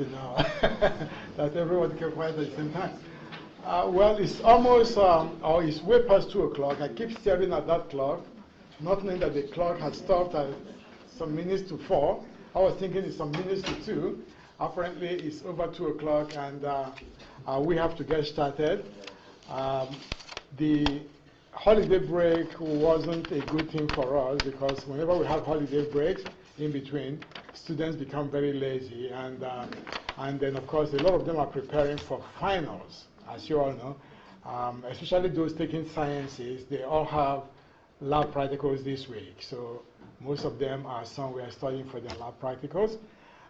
to know that everyone can quiet at the same time. Well, it's almost, or it's way past 2 o'clock. I keep staring at that clock, not knowing that the clock had stopped at some minutes to 4. I was thinking it's some minutes to 2. Apparently, it's over 2 o'clock, and we have to get started. The holiday break wasn't a good thing for us, because whenever we have holiday breaks in between, students become very lazy, and then, of course, a lot of them are preparing for finals, as you all know. Especially those taking sciences, they all have lab practicals this week. So most of them are somewhere studying for their lab practicals,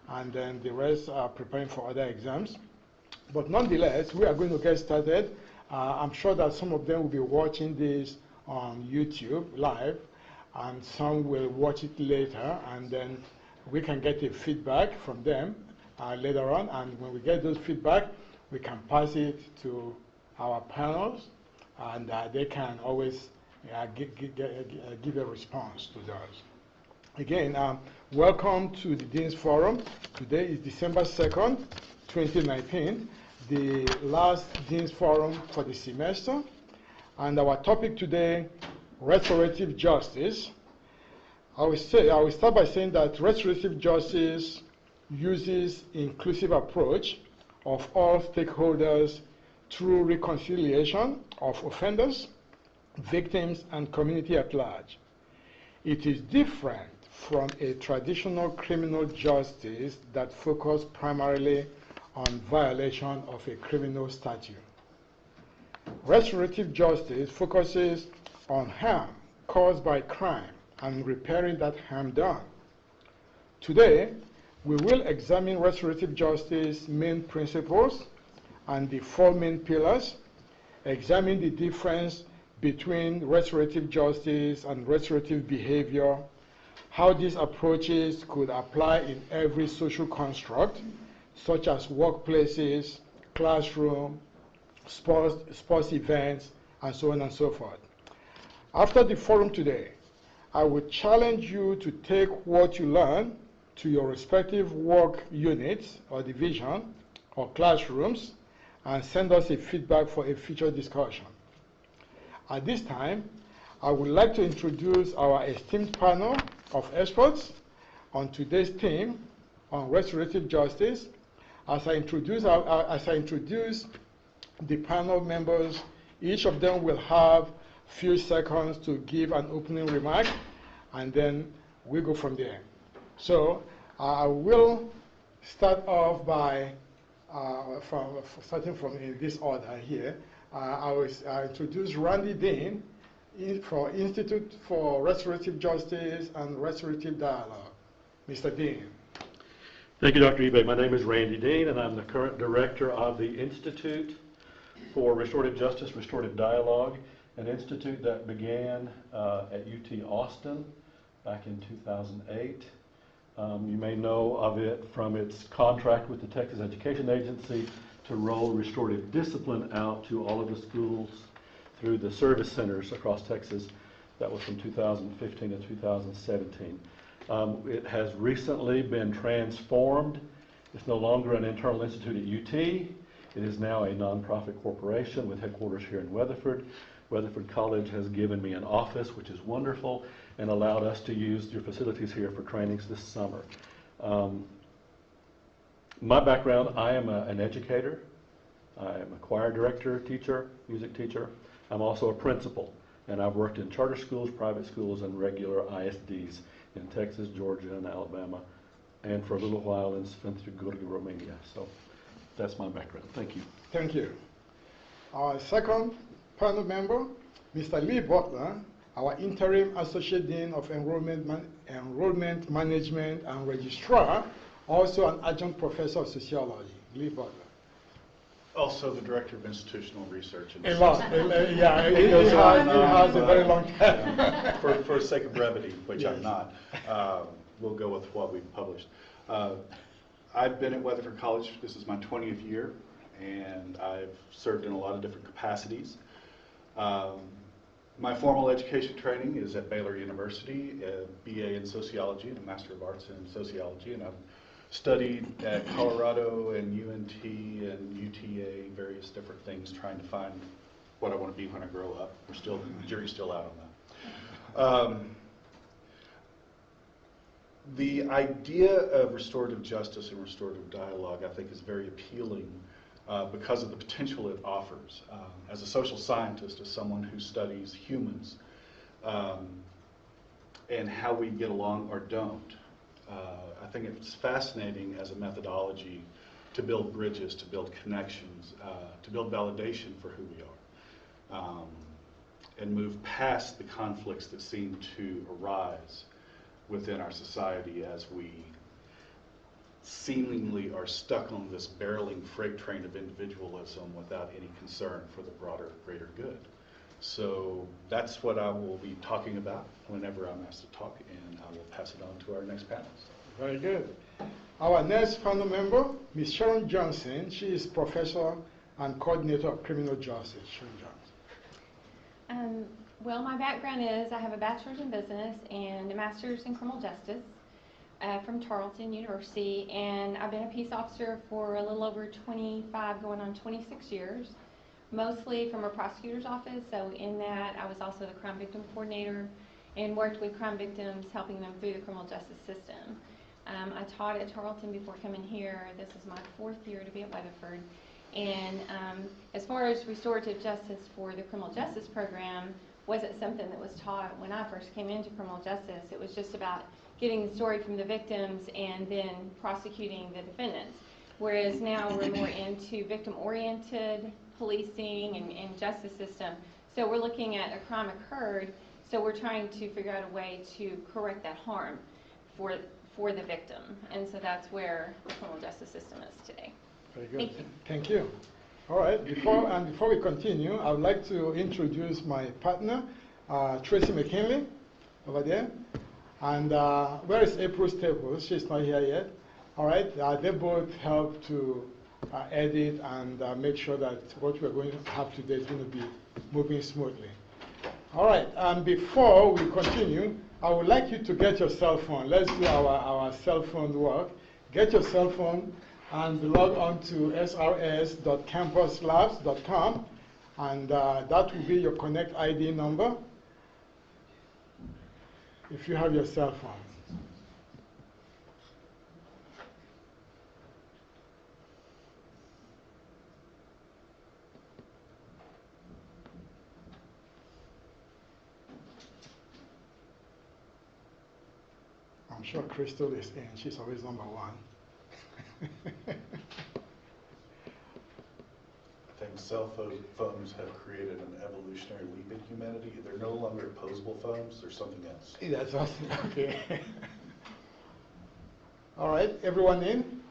and then the rest are preparing for other exams. But nonetheless, we are going to get started. I'm sure that some of them will be watching this on YouTube live, and some will watch it later, and then we can get a feedback from them later on. And when we get those feedback, we can pass it to our panels, and they can always give a response to those. Again, welcome to the Dean's Forum. Today is December 2nd, 2019, the last Dean's Forum for the semester. And our topic today, restorative justice. I will start by saying that restorative justice uses inclusive approach of all stakeholders through reconciliation of offenders, victims, and community at large. It is different from a traditional criminal justice that focuses primarily on violation of a criminal statute. Restorative justice focuses on harm caused by crime and repairing that harm done. Today, we will examine restorative justice main principles and the 4 main pillars, examine the difference between restorative justice and restorative behavior, how these approaches could apply in every social construct, such as workplaces, classroom, sports events, and so on and so forth. After the forum today, I would challenge you to take what you learn to your respective work units or division or classrooms and send us a feedback for a future discussion. At this time, I would like to introduce our esteemed panel of experts on today's theme on restorative justice. As I introduce the panel members, each of them will have a few seconds to give an opening remark, and then we go from there. So I will start off by starting from in this order here. I will introduce Randy Dean for Institute for Restorative Justice and Restorative Dialogue. Mr. Dean. Thank you, Dr. Ebe. My name is Randy Dean, and I'm the current director of the Institute for Restorative Justice, Restorative Dialogue, an institute that began at UT Austin back in 2008. You may know of it from its contract with the Texas Education Agency to roll restorative discipline out to all of the schools through the service centers across Texas. That was from 2015 to 2017. It has recently been transformed. It's no longer an internal institute at UT. It is now a nonprofit corporation with headquarters here in Weatherford. Weatherford College has given me an office, which is wonderful, and allowed us to use your facilities here for trainings this summer. My background, I am an educator. I am a choir director, teacher, music teacher. I'm also a principal, and I've worked in charter schools, private schools, and regular ISDs in Texas, Georgia, and Alabama, and for a little while in Sfântu Gheorghe, Romania. So that's my background. Thank you. Thank you. Our second panel member, Mr. Lee Butler, our Interim Associate Dean of Enrollment Management and Registrar, also an Adjunct Professor of Sociology. Lee Butler. Also the Director of Institutional Research. Yeah, he has a very long time. For the sake of brevity, which yes. I'm not, we'll go with what we've published. I've been at Weatherford College. This is my 20th year, and I've served in a lot of different capacities. My formal education training is at Baylor University, a BA in Sociology and a Master of Arts in Sociology, and I've studied at Colorado and UNT and UTA, various different things, trying to find what I want to be when I grow up. The jury's still out on that. The idea of restorative justice and restorative dialogue, I think, is very appealing because of the potential it offers. As a social scientist, as someone who studies humans and how we get along or don't, I think it's fascinating as a methodology to build bridges, to build connections, to build validation for who we are, and move past the conflicts that seem to arise within our society as we seemingly are stuck on this barreling freight train of individualism without any concern for the broader, greater good. So that's what I will be talking about whenever I'm asked to talk, and I will pass it on to our next panelist. Very good. Our next panel member, Ms. Sharon Johnson. She is Professor and Coordinator of Criminal Justice. Sharon Johnson. Well, my background is I have a bachelor's in business and a master's in criminal justice from Tarleton University, and I've been a peace officer for a little over 25, going on 26 years, mostly from a prosecutor's office. So in that, I was also the crime victim coordinator and worked with crime victims, helping them through the criminal justice system. I taught at Tarleton before coming here. This is my 4th year to be at Weatherford. And as far as restorative justice for the criminal justice program, wasn't something that was taught when I first came into criminal justice. It was just about getting the story from the victims and then prosecuting the defendants. Whereas now we're more into victim-oriented policing and justice system. So we're looking at a crime occurred, so we're trying to figure out a way to correct that harm for the victim. And so that's where the criminal justice system is today. Very good. Thank you. Thank you. All right. Before we continue, I would like to introduce my partner, Tracy McKinley, over there. And where is April Staples? She's not here yet. All right. They both help to edit and make sure that what we're going to have today is going to be moving smoothly. All right. And before we continue, I would like you to get your cell phone. Let's do our cell phone work. Get your cell phone and log on to srs.campuslabs.com, and that will be your Connect ID number if you have your cell phone. I'm sure Crystal is in. She's always number 1. I think cell phones have created an evolutionary leap in humanity. They're no longer opposable phones, they're something else. That's awesome. Okay. All right, everyone in?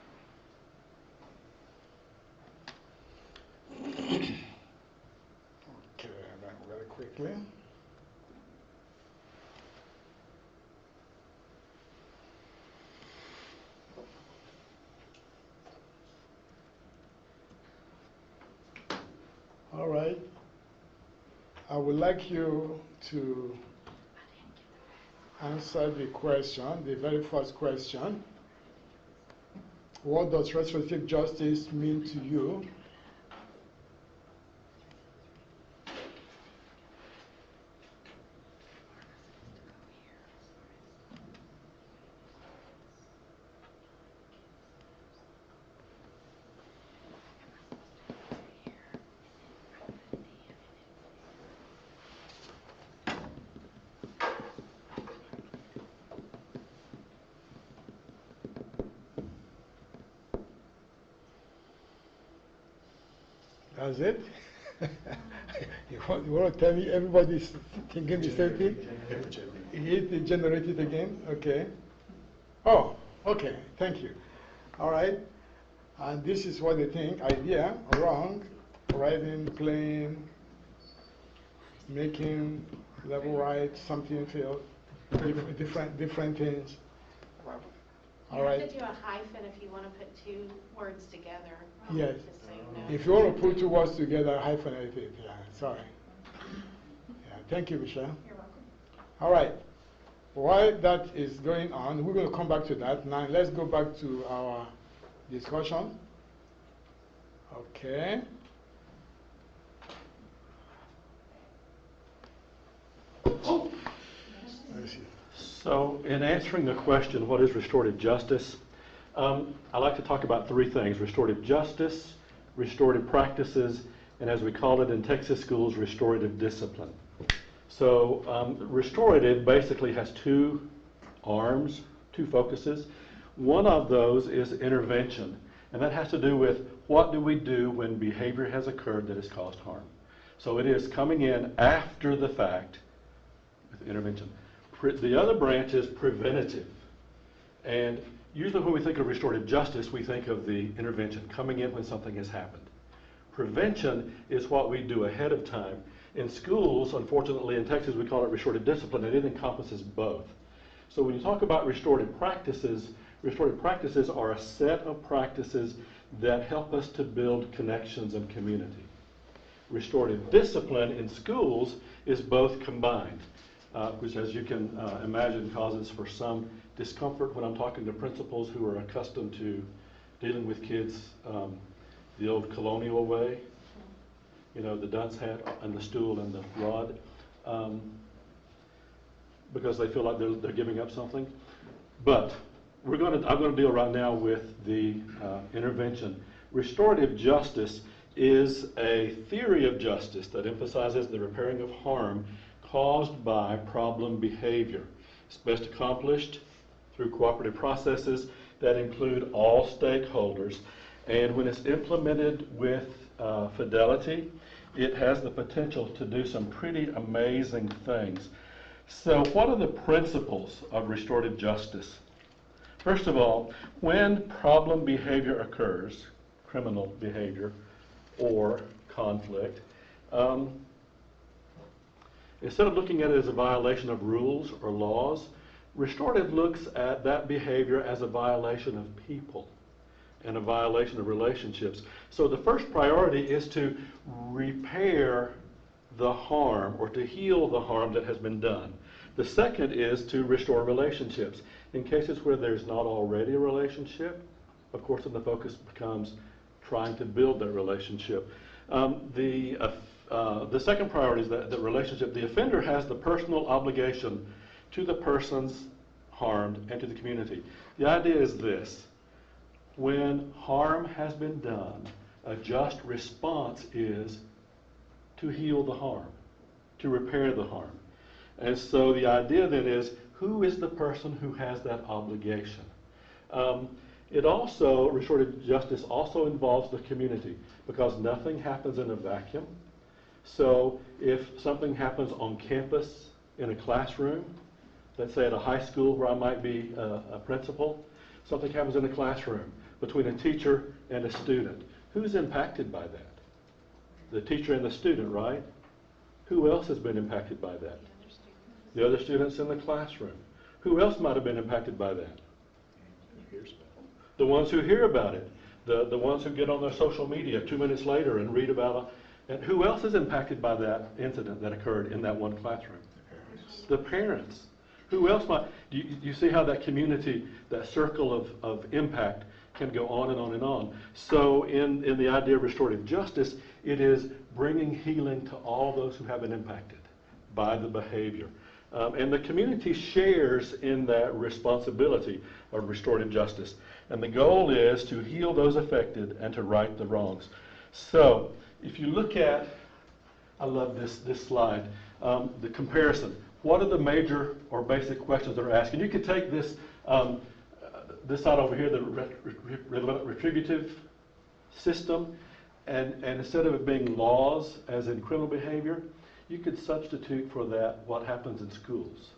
Okay, very quickly. All right. I would like you to answer the question, the very first question. What does restorative justice mean to you? That's it? You want to tell me everybody's thinking the same thing? It generated again? Okay. Oh, okay. Thank you. All right. And this is what they think. Idea, wrong, writing, playing, making, level right, something failed, different things. All right. You have to do a hyphen if you want to put 2 words together. Yes. Just so you know. If you want to put 2 words together, hyphenate it. Yeah, sorry. Yeah, thank you, Michelle. You're welcome. All right. While that is going on, we're going to come back to that. Now let's go back to our discussion. Okay. So in answering the question, what is restorative justice? I like to talk about three things: restorative justice, restorative practices, and as we call it in Texas schools, restorative discipline. So restorative basically has two arms, two focuses. One of those is intervention, and that has to do with what do we do when behavior has occurred that has caused harm. So it is coming in after the fact with intervention. The other branch is preventative, and usually when we think of restorative justice, we think of the intervention, coming in when something has happened. Prevention is what we do ahead of time. In schools, unfortunately in Texas, we call it restorative discipline, and it encompasses both. So when you talk about restorative practices are a set of practices that help us to build connections and community. Restorative discipline in schools is both combined, which, as you can imagine, causes for some discomfort when I'm talking to principals who are accustomed to dealing with kids the old colonial way, you know, the dunce hat and the stool and the rod, because they feel like they're giving up something. But I'm going to deal right now with the intervention. Restorative justice is a theory of justice that emphasizes the repairing of harm caused by problem behavior. It's best accomplished through cooperative processes that include all stakeholders, and when it's implemented with fidelity, it has the potential to do some pretty amazing things. So what are the principles of restorative justice? First of all, when problem behavior occurs, criminal behavior or conflict, instead of looking at it as a violation of rules or laws, restorative looks at that behavior as a violation of people and a violation of relationships. So the first priority is to repair the harm or to heal the harm that has been done. The second is to restore relationships. In cases where there's not already a relationship, of course, then the focus becomes trying to build that relationship. The second priority is the relationship. The offender has the personal obligation to the persons harmed and to the community. The idea is this: when harm has been done, a just response is to heal the harm, to repair the harm. And so the idea then is, who is the person who has that obligation? Restorative justice also involves the community, because nothing happens in a vacuum. So if something happens on campus in a classroom, let's say at a high school where I might be a principal, something happens in a classroom between a teacher and a student. Who's impacted by that? The teacher and the student, right? Who else has been impacted by that? The other students in the classroom. Who else might have been impacted by that? The ones who hear about it. The ones who get on their social media 2 minutes later and read about it. And who else is impacted by that incident that occurred in that one classroom? The parents. Who else might? Do you see how that community, that circle of impact can go on and on and on? So in the idea of restorative justice, it is bringing healing to all those who have been impacted by the behavior. And the community shares in that responsibility of restorative justice. And the goal is to heal those affected and to right the wrongs. So if you look at, I love this slide, the comparison. What are the major or basic questions that are asked? And you could take this side over here, the retributive system, and instead of it being laws, as in criminal behavior, you could substitute for that what happens in schools.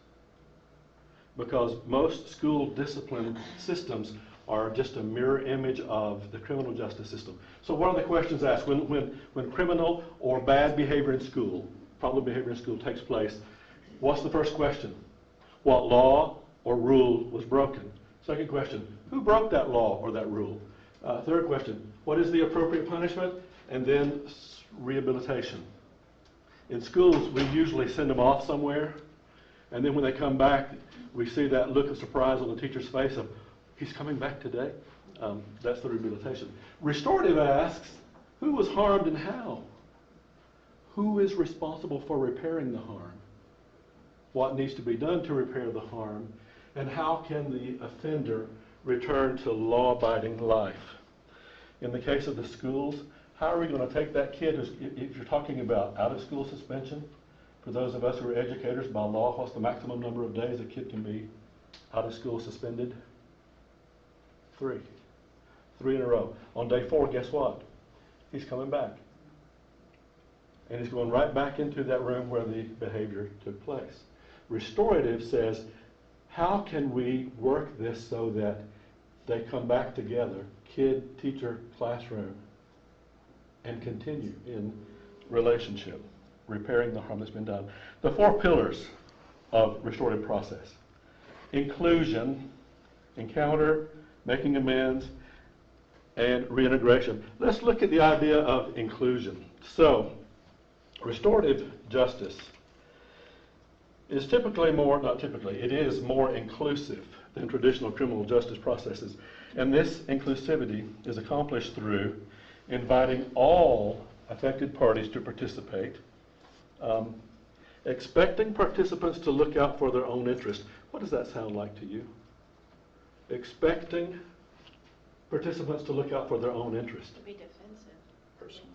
Because most school discipline systems are just a mirror image of the criminal justice system. So what are the questions asked? When criminal or bad behavior in school, problem behavior in school takes place, what's the first question? What law or rule was broken? Second question, who broke that law or that rule? Third question, what is the appropriate punishment? And then rehabilitation. In schools, we usually send them off somewhere And then when they come back, we see that look of surprise on the teacher's face of, he's coming back today? That's the rehabilitation. Restorative asks, who was harmed and how? Who is responsible for repairing the harm? What needs to be done to repair the harm? And how can the offender return to law-abiding life? In the case of the schools, how are we going to take that kid, if you're talking about out-of-school suspension, for those of us who are educators, by law, what's the maximum number of days a kid can be out of school suspended? 3. 3 in a row. On day 4, guess what? He's coming back. And he's going right back into that room where the behavior took place. Restorative says, how can we work this so that they come back together, kid, teacher, classroom, and continue in relationship, repairing the harm that's been done. The 4 pillars of restorative process: inclusion, encounter, making amends, and reintegration. Let's look at the idea of inclusion. So, restorative justice is typically more, not typically, it is more inclusive than traditional criminal justice processes. And this inclusivity is accomplished through inviting all affected parties to participate, expecting participants to look out for their own interest. What does that sound like to you? Expecting participants to look out for their own interest. To be defensive. Personal.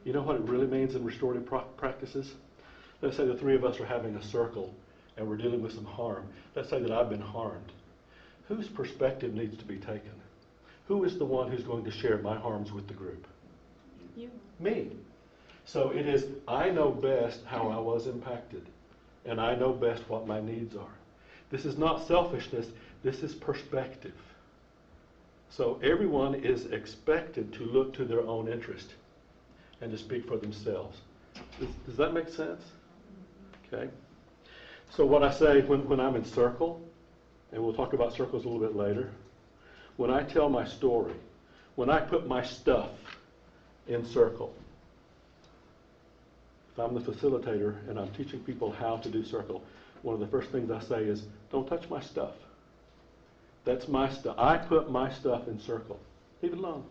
You know what it really means in restorative practices? Let's say the 3 of us are having a circle and we're dealing with some harm. Let's say that I've been harmed. Whose perspective needs to be taken? Who is the one who's going to share my harms with the group? You. Me. So it is, I know best how I was impacted, and I know best what my needs are. This is not selfishness, this is perspective. So everyone is expected to look to their own interest and to speak for themselves. Does that make sense? Okay. So what I say when I'm in circle, and we'll talk about circles a little bit later, when I tell my story, when I put my stuff in circle, if I'm the facilitator and I'm teaching people how to do circle, one of the first things I say is, don't touch my stuff. That's my stuff. I put my stuff in circle. Leave it alone.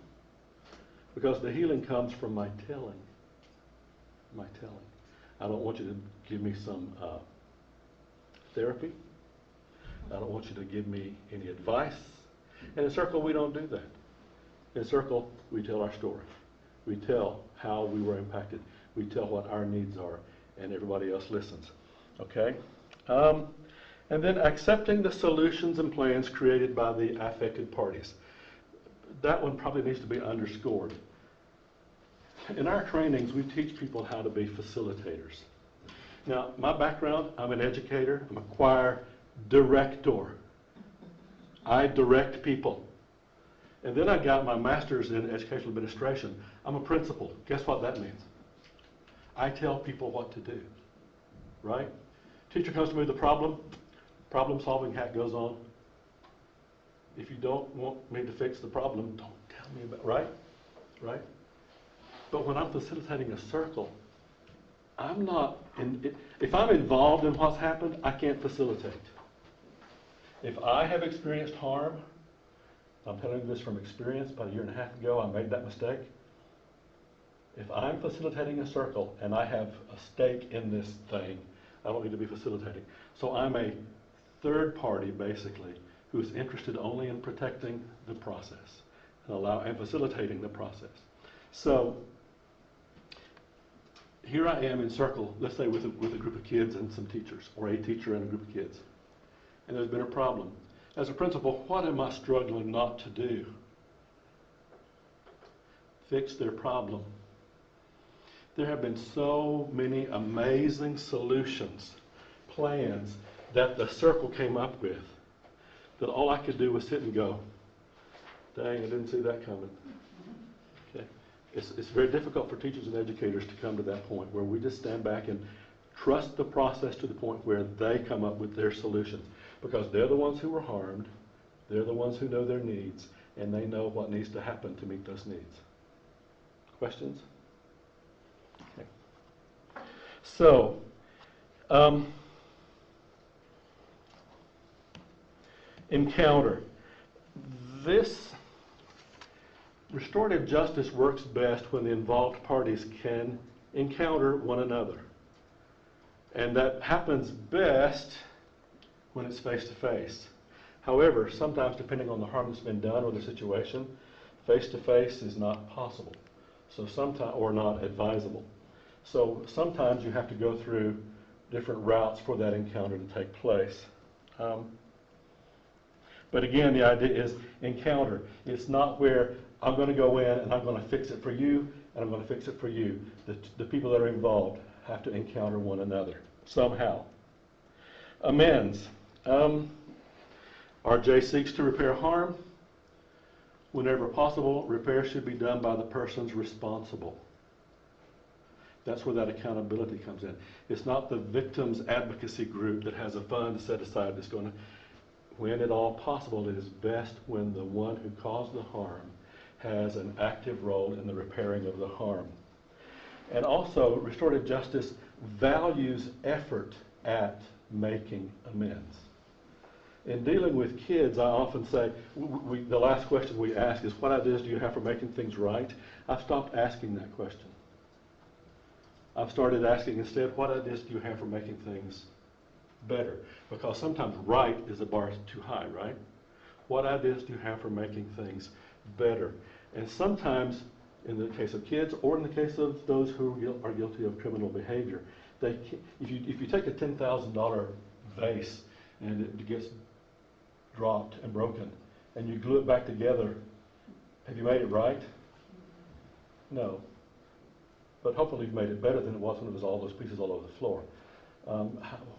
Because the healing comes from my telling. My telling. I don't want you to give me some therapy. I don't want you to give me any advice. And in circle, we don't do that. In circle, we tell our story. We tell how we were impacted. We tell what our needs are, and everybody else listens. Okay? And then accepting the solutions and plans created by the affected parties. That one probably needs to be underscored. In our trainings, we teach people how to be facilitators. Now, my background, I'm an educator, I'm a choir director. I direct people. And then I got my master's in educational administration. I'm a principal. Guess what that means? I tell people what to do, right? Teacher comes to me with a problem solving hat goes on. If you don't want me to fix the problem, don't tell me about it, right? Right? But when I'm facilitating a circle, I'm not, if I'm involved in what's happened, I can't facilitate. If I have experienced harm, I'm telling you this from experience, about 1.5 years ago, I made that mistake. If I'm facilitating a circle and I have a stake in this thing, I don't need to be facilitating. So I'm a third party, basically, who's interested only in protecting the process and facilitating the process. So here I am in circle, let's say with a group of kids and some teachers, or a teacher and a group of kids. And there's been a problem. As a principal, what am I struggling not to do? Fix their problem. There have been so many amazing solutions, plans that the circle came up with, that all I could do was sit and go, dang, I didn't see that coming. Okay. It's very difficult for teachers and educators to come to that point where we just stand back and trust the process to the point where they come up with their solutions. Because they're the ones who were harmed, they're the ones who know their needs, and they know what needs to happen to meet those needs. Questions? Okay. So, Encounter. This restorative justice works best when the involved parties can encounter one another. And that happens best when it's face-to-face. However, sometimes depending on the harm that's been done or the situation, face-to-face is not possible. So sometimes, or not advisable. So sometimes you have to go through different routes for that encounter to take place. But again, the idea is encounter. It's not where I'm going to go in and I'm going to fix it for you and I'm going to fix it for you. The people that are involved have to encounter one another somehow. Amends. RJ seeks to repair harm. Whenever possible, repair should be done by the persons responsible. That's where that accountability comes in. It's not the victim's advocacy group that has a fund set aside that's going to, when at all possible, it is best when the one who caused the harm has an active role in the repairing of the harm. And also, restorative justice values effort at making amends. In dealing with kids, I often say, the last question we ask is, what ideas do you have for making things right? I've stopped asking that question. I've started asking instead, what ideas do you have for making things better? Because sometimes right is a bar too high, right? What ideas do you have for making things better? And sometimes, in the case of kids, or in the case of those who are guilty of criminal behavior, if you take a $10,000 vase and it gets dropped and broken, and you glue it back together, have you made it right? No. But hopefully you've made it better than it was when it was all those pieces all over the floor.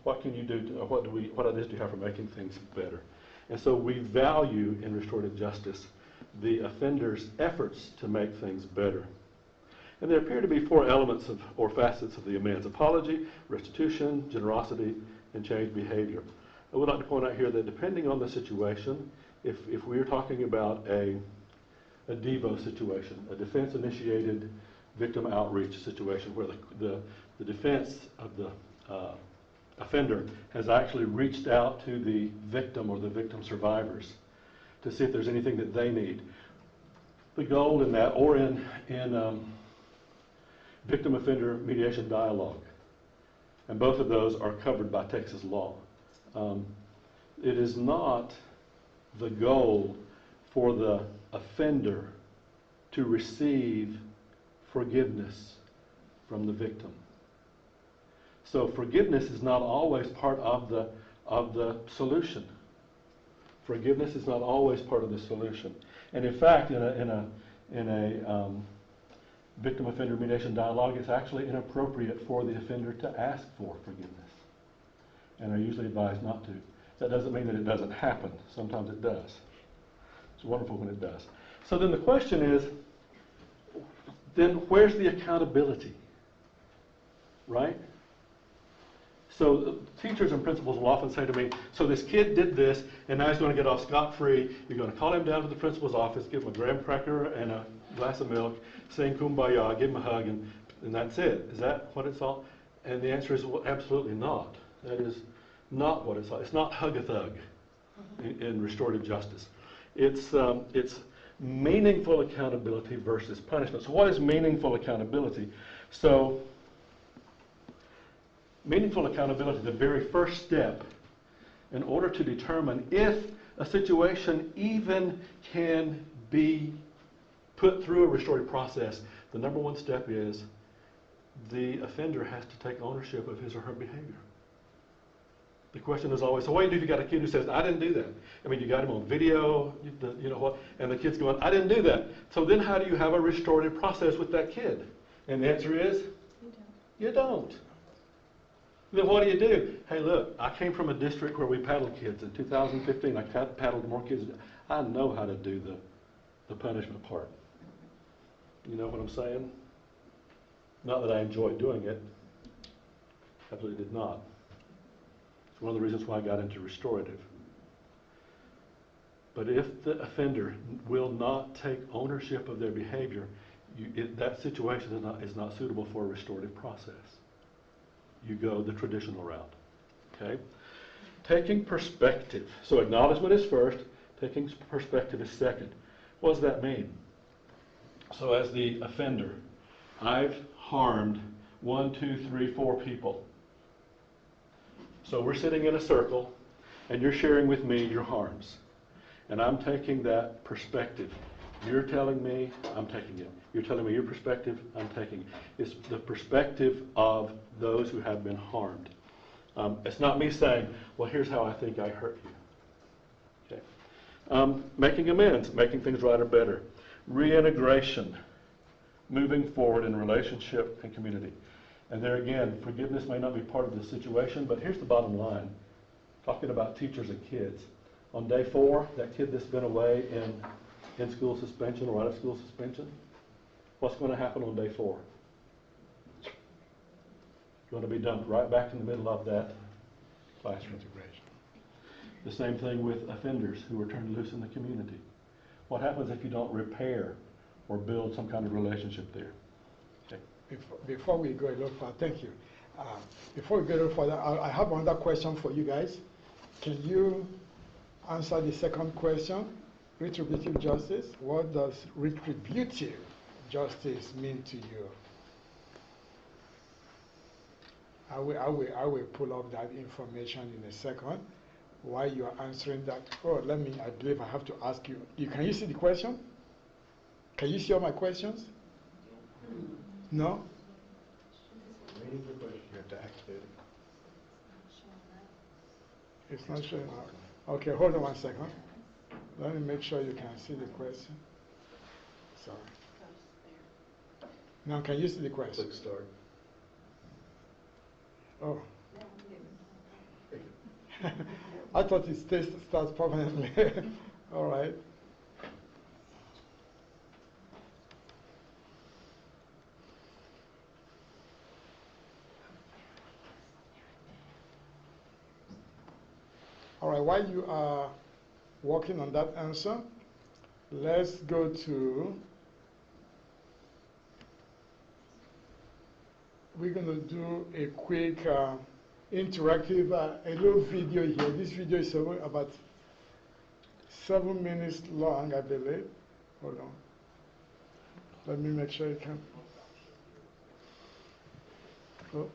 What can you do, what ideas do you have for making things better? And so we value in restorative justice the offender's efforts to make things better. And there appear to be four elements or facets of the amends: apology, restitution, generosity, and changed behavior. I would like to point out here that depending on the situation, if we're talking about a DEVO situation, a defense-initiated victim outreach situation where the defense of the offender has actually reached out to the victim or the victim survivors to see if there's anything that they need. The goal in that, or in victim offender mediation dialogue, and both of those are covered by Texas law. It is not the goal for the offender to receive forgiveness from the victim. So forgiveness is not always part of the solution. Forgiveness is not always part of the solution. And in fact, in a victim offender mediation dialogue, it's actually inappropriate for the offender to ask for forgiveness. And I usually advise not to. That doesn't mean that it doesn't happen. Sometimes it does. It's wonderful when it does. So then the question is, then where's the accountability? Right? So teachers and principals will often say to me, so this kid did this, and now he's going to get off scot-free. You're going to call him down to the principal's office, give him a graham cracker and a glass of milk, sing Kumbaya, give him a hug, and that's it. Is that what it's all? And the answer is, well, absolutely not. That is not what it's all. It's not hug-a-thug in restorative justice. It's meaningful accountability versus punishment. So what is meaningful accountability? So meaningful accountability, the very first step in order to determine if a situation even can be put through a restorative process, the number one step is the offender has to take ownership of his or her behavior. The question is always, so what do you do if you got a kid who says, I didn't do that? I mean, you got him on video, you know what, and the kid's going, I didn't do that. So then how do you have a restorative process with that kid? And the answer is, you don't. Then what do? Hey, look, I came from a district where we paddled kids. In 2015, I paddled more kids. I know how to do the punishment part. You know what I'm saying? Not that I enjoyed doing it. Absolutely did not. It's one of the reasons why I got into restorative. But if the offender will not take ownership of their behavior, that situation is not suitable for a restorative process. you go the traditional route. Okay? Taking perspective. So acknowledgement is first, taking perspective is second. What does that mean? So as the offender, I've harmed 1, 2, 3, 4 people. So we're sitting in a circle, and you're sharing with me your harms. And I'm taking that perspective. You're telling me, I'm taking it. You're telling me your perspective, I'm taking it. It's the perspective of those who have been harmed. It's not me saying, well, here's how I think I hurt you. Okay. Making amends, making things right or better. Reintegration, moving forward in relationship and community. And there again, forgiveness may not be part of the situation, but here's the bottom line. Talking about teachers and kids. On day 4, that kid that's been away in school suspension or out of school suspension, what's going to happen on day 4? You're going to be dumped right back in the middle of that classroom. The same thing with offenders who are turned loose in the community. What happens if you don't repair or build some kind of relationship there? Okay. Before we go a little further, thank you. Before we go a little further, I have another question for you guys. Can you answer the second question? Retributive justice. What does retributive justice mean to you? I will pull up that information in a second. While you are answering that, I believe I have to ask you. Can you see the question? Can you see all my questions? No? You have to activate it. It's not showing up. Okay, hold on one second. Let me make sure you can see the question. Sorry. Now, can you see the question? Click start. Oh. I thought it starts permanently. All right. All right, while you are working on that answer, let's go to, we're going to do a quick interactive, a little video here. This video is about 7 minutes long, I believe. Hold on. Let me make sure you can. Oh.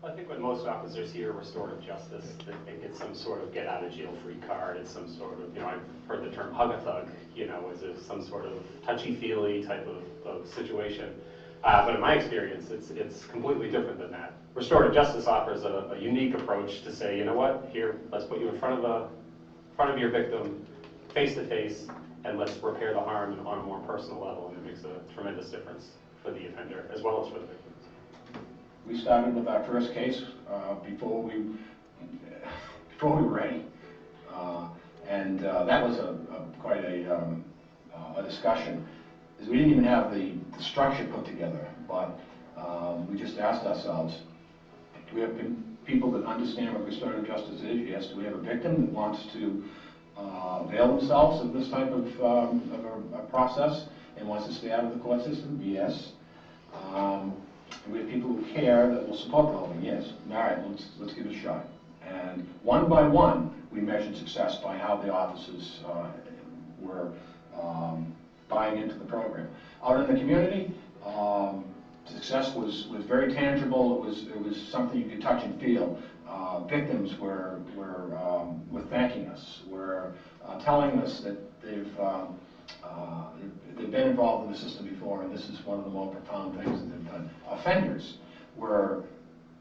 I think when most officers hear restorative justice, they think it's some sort of get-out-of-jail-free card. It's some sort of, I've heard the term hug-a-thug, as some sort of touchy-feely type of situation. But in my experience, it's completely different than that. Restorative justice offers a unique approach to say, you know what, here, let's put you in front of your victim, face-to-face, and let's repair the harm on a more personal level, and it makes a tremendous difference for the offender as well as for the victim. We started with our first case before we were ready, and that was quite a discussion. We didn't even have the structure put together, but we just asked ourselves, do we have people that understand what restorative justice is? Yes. Do we have a victim that wants to avail themselves of this type of a process and wants to stay out of the court system? Yes. And we have people who care that will support the whole thing. Yes. All right, let's give it a shot. And one by one, we measured success by how the officers were buying into the program. Out in the community, success was very tangible. It was something you could touch and feel. Victims were thanking us, were telling us that they've been involved in the system before, and this is one of the more profound things that they've done. Offenders were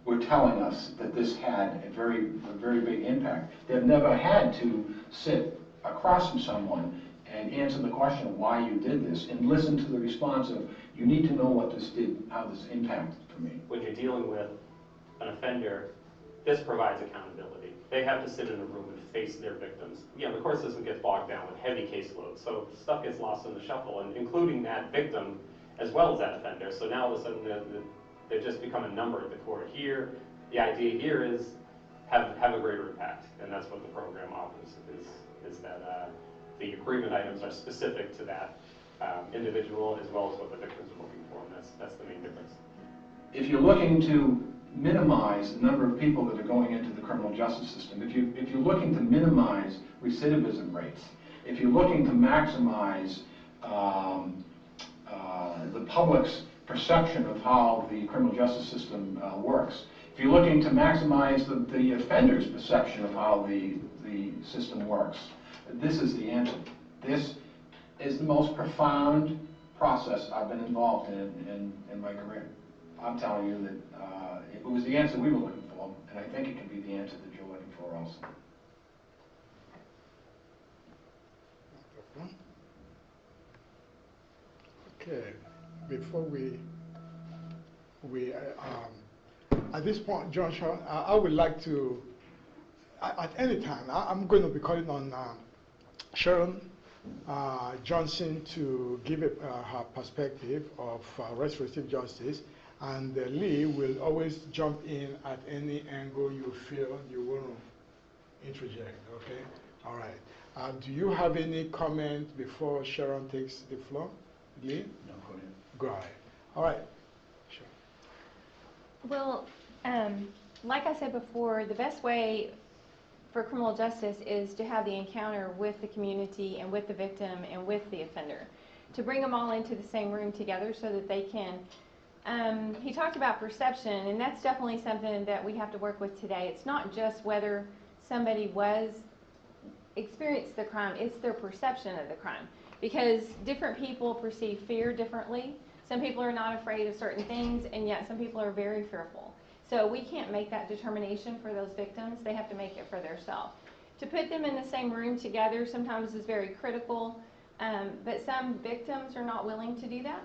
were telling us that this had a very big impact. They've never had to sit across from someone and answer the question of why you did this and listen to the response of, you need to know what this did, how this impacted for me. When you're dealing with an offender, this provides accountability. They have to sit in a room and face their victims. Yeah, the court system gets bogged down with heavy caseloads, so stuff gets lost in the shuffle, and including that victim as well as that offender. So now all of a sudden they just become a number at the court. Here, the idea here is have a greater impact, and that's what the program offers, is that the agreement items are specific to that individual as well as what the victims are looking for, and that's the main difference. If you're looking to minimize the number of people that are going into the criminal justice system, if you're looking to minimize recidivism rates, if you're looking to maximize the public's perception of how the criminal justice system works, if you're looking to maximize the offender's perception of how the system works, this is the answer. This is the most profound process I've been involved in my career. I'm telling you that it was the answer we were looking for, and I think it can be the answer that you're looking for also. Okay, before we at this point, Joshua, I would like to, at any time, I'm going to be calling on Sharon Johnson to give her perspective of restorative justice, and Lee will always jump in at any angle you feel you want to interject, okay? All right. Do you have any comment before Sharon takes the floor? Lee? No, go ahead. Go ahead. All right. Sure. Well, like I said before, the best way for criminal justice is to have the encounter with the community and with the victim and with the offender, to bring them all into the same room together so that they can, he talked about perception, and that's definitely something that we have to work with today. It's not just whether somebody experienced the crime, it's their perception of the crime, because different people perceive fear differently. Some people are not afraid of certain things, and yet some people are very fearful. So we can't make that determination for those victims. They have to make it for themselves. To put them in the same room together sometimes is very critical, but some victims are not willing to do that.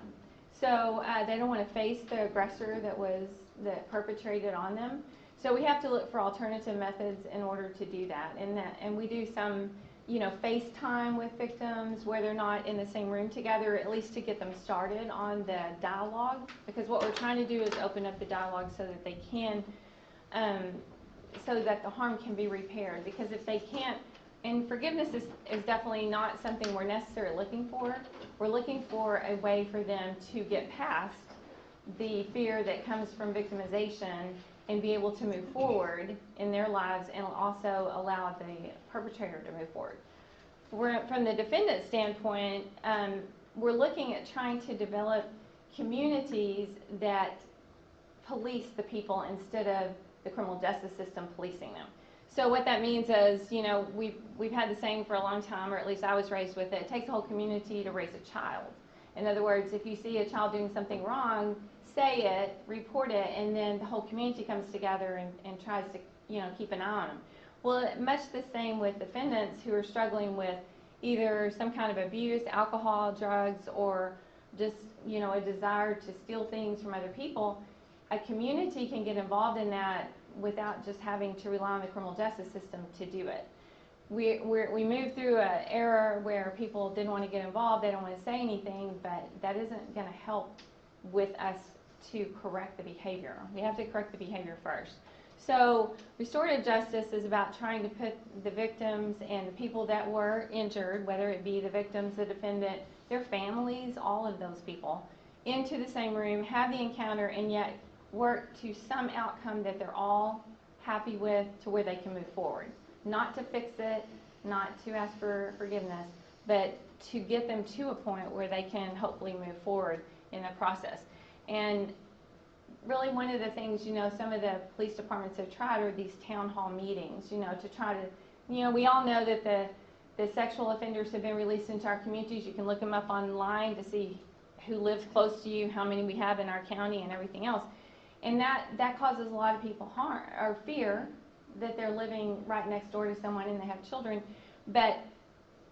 So they don't want to face the aggressor that perpetrated on them. So we have to look for alternative methods in order to do that. And we do some, FaceTime with victims where they're not in the same room together, at least to get them started on the dialogue. Because what we're trying to do is open up the dialogue so that they can, so that the harm can be repaired. Because if they can't, and forgiveness is definitely not something we're necessarily looking for. We're looking for a way for them to get past the fear that comes from victimization and be able to move forward in their lives, and also allow the perpetrator to move forward. From the defendant standpoint, we're looking at trying to develop communities that police the people instead of the criminal justice system policing them. So what that means is, we've had the saying for a long time, or at least I was raised with it, it takes a whole community to raise a child. In other words, if you see a child doing something wrong, say it, report it, and then the whole community comes together and tries to, keep an eye on them. Well, much the same with defendants who are struggling with either some kind of abuse, alcohol, drugs, or just, a desire to steal things from other people. A community can get involved in that without just having to rely on the criminal justice system to do it. We moved through an era where people didn't want to get involved, they don't want to say anything, but that isn't going to help with us to correct the behavior. We have to correct the behavior first. So restorative justice is about trying to put the victims and the people that were injured, whether it be the victims, the defendant, their families, all of those people, into the same room, have the encounter, and yet work to some outcome that they're all happy with, to where they can move forward. Not to fix it, not to ask for forgiveness, but to get them to a point where they can hopefully move forward in the process. And really one of the things, some of the police departments have tried are these town hall meetings, to try to, we all know that the sexual offenders have been released into our communities. You can look them up online to see who lives close to you, how many we have in our county, and everything else. And that causes a lot of people harm or fear that they're living right next door to someone and they have children. But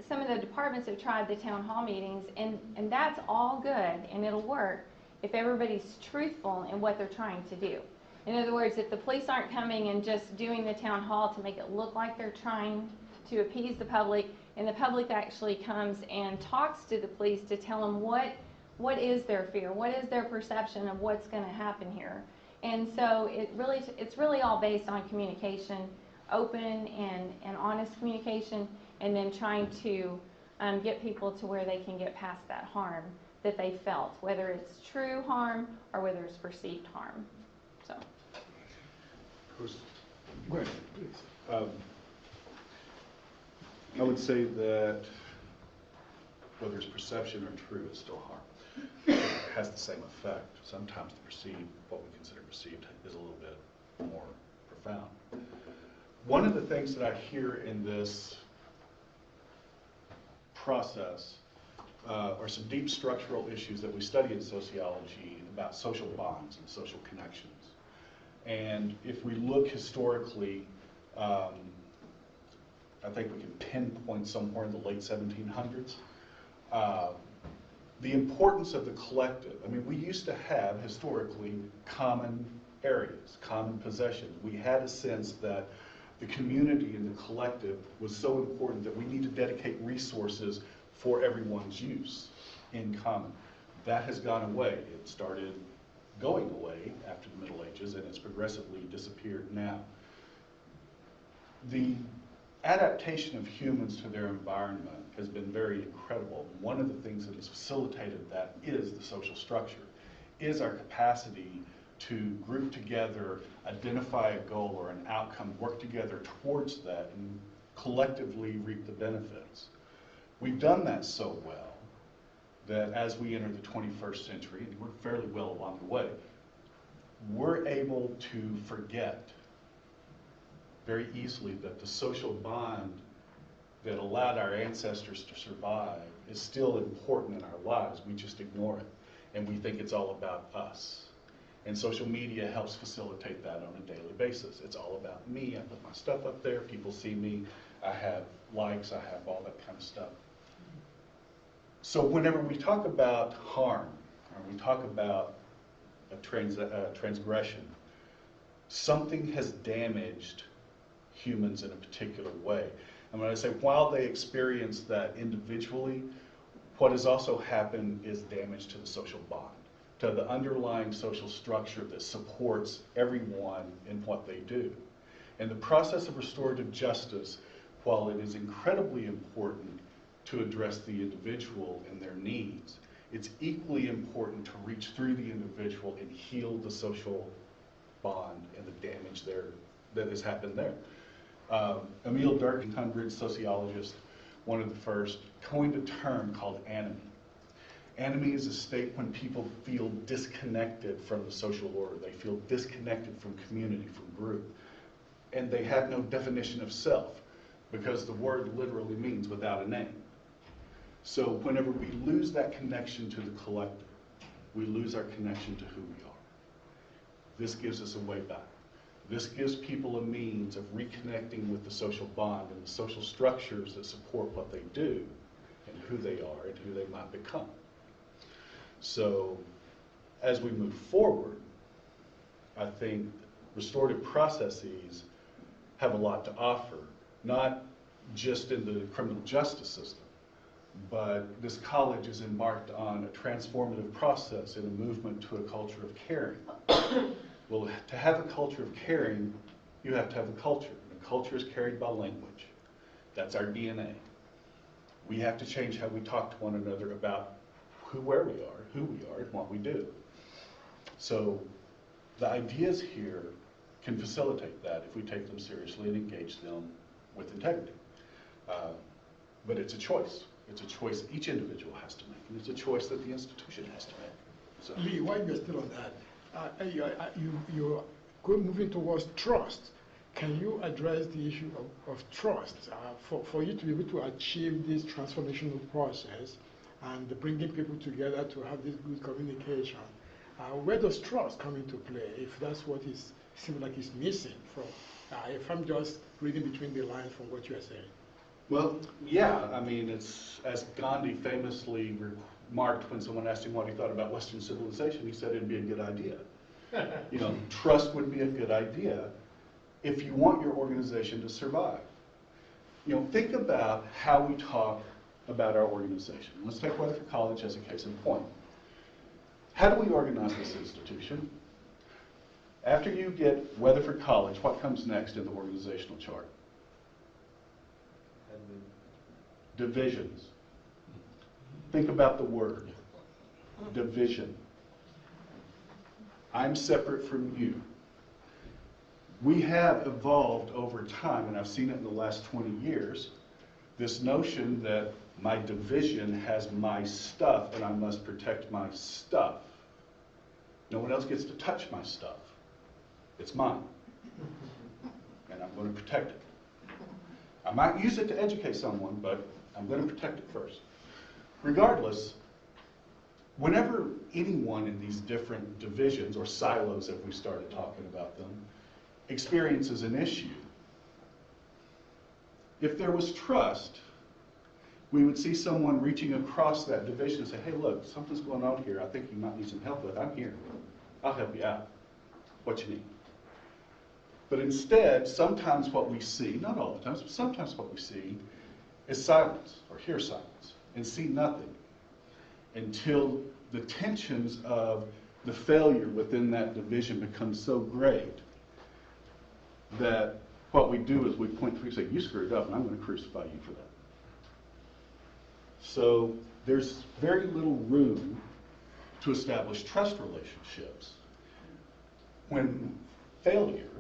some of the departments have tried the town hall meetings, and that's all good, and it'll work if everybody's truthful in what they're trying to do. In other words, if the police aren't coming and just doing the town hall to make it look like they're trying to appease the public, and the public actually comes and talks to the police to tell them what is their fear, what is their perception of what's going to happen here. And so it's really all based on communication, open and honest communication, and then trying to get people to where they can get past that harm that they felt, whether it's true harm or whether it's perceived harm. So. Go ahead, please. I would say that whether it's perception or true, it's still harm. It has the same effect. Sometimes the perceived, what we consider perceived, is a little bit more profound. One of the things that I hear in this process are some deep structural issues that we study in sociology about social bonds and social connections. And if we look historically, I think we can pinpoint somewhere in the late 1700s, the importance of the collective. I mean, we used to have historically common areas, common possessions. We had a sense that the community and the collective was so important that we need to dedicate resources for everyone's use in common. That has gone away. It started going away after the Middle Ages, and it's progressively disappeared now. The adaptation of humans to their environment has been very incredible. One of the things that has facilitated that is the social structure, is our capacity to group together, identify a goal or an outcome, work together towards that, and collectively reap the benefits. We've done that so well that as we enter the 21st century, and we're fairly well along the way, we're able to forget very easily that the social bond that allowed our ancestors to survive is still important in our lives. We just ignore it, and we think it's all about us. And social media helps facilitate that on a daily basis. It's all about me. I put my stuff up there. People see me. I have likes. I have all that kind of stuff. So whenever we talk about harm, or we talk about a transgression, something has damaged humans in a particular way. And when I say while they experience that individually, what has also happened is damage to the social bond, to the underlying social structure that supports everyone in what they do. And the process of restorative justice, while it is incredibly important to address the individual and their needs, it's equally important to reach through the individual and heal the social bond and the damage there that has happened there. Emile Durkheim, sociologist, one of the first, coined a term called anomie. Anomie is a state when people feel disconnected from the social order. They feel disconnected from community, from group. And they have no definition of self, because the word literally means without a name. So whenever we lose that connection to the collective, we lose our connection to who we are. This gives us a way back. This gives people a means of reconnecting with the social bond and the social structures that support what they do and who they are and who they might become. So as we move forward, I think restorative processes have a lot to offer, not just in the criminal justice system, but this college is embarked on a transformative process in a movement to a culture of caring. Well, to have a culture of caring, you have to have a culture. And a culture is carried by language. That's our DNA. We have to change how we talk to one another about where we are, and what we do. So the ideas here can facilitate that if we take them seriously and engage them with integrity. But it's a choice. It's a choice each individual has to make, and it's a choice that the institution has to make. So. Lee, while you're still on that, you're moving towards trust. Can you address the issue of trust for you to be able to achieve this transformational process and bringing people together to have this good communication where does trust come into play if that's what is seems like it's missing from, if I'm just reading between the lines from what you are saying? Well, yeah, I mean, it's, as Gandhi famously remarked when someone asked him what he thought about Western civilization, he said it'd be a good idea. You know, trust would be a good idea if you want your organization to survive. You know, think about how we talk about our organization. Let's take Weatherford College as a case in point. How do we organize this institution? After you get Weatherford College, what comes next in the organizational chart? Divisions. Think about the word. Division. I'm separate from you. We have evolved over time, and I've seen it in the last 20 years, this notion that my division has my stuff and I must protect my stuff. No one else gets to touch my stuff. It's mine. And I'm going to protect it. I might use it to educate someone, but I'm going to protect it first. Regardless, whenever anyone in these different divisions or silos, if we started talking about them, experiences an issue, if there was trust, we would see someone reaching across that division and say, hey, look, something's going on here. I think you might need some help with it. I'm here. I'll help you out. What you need. But instead, sometimes what we see, not all the times, but sometimes what we see is silence, or hear silence, and see nothing until the tensions of the failure within that division become so great that what we do is we point to and say, you screwed up, and I'm going to crucify you for that. So there's very little room to establish trust relationships when failure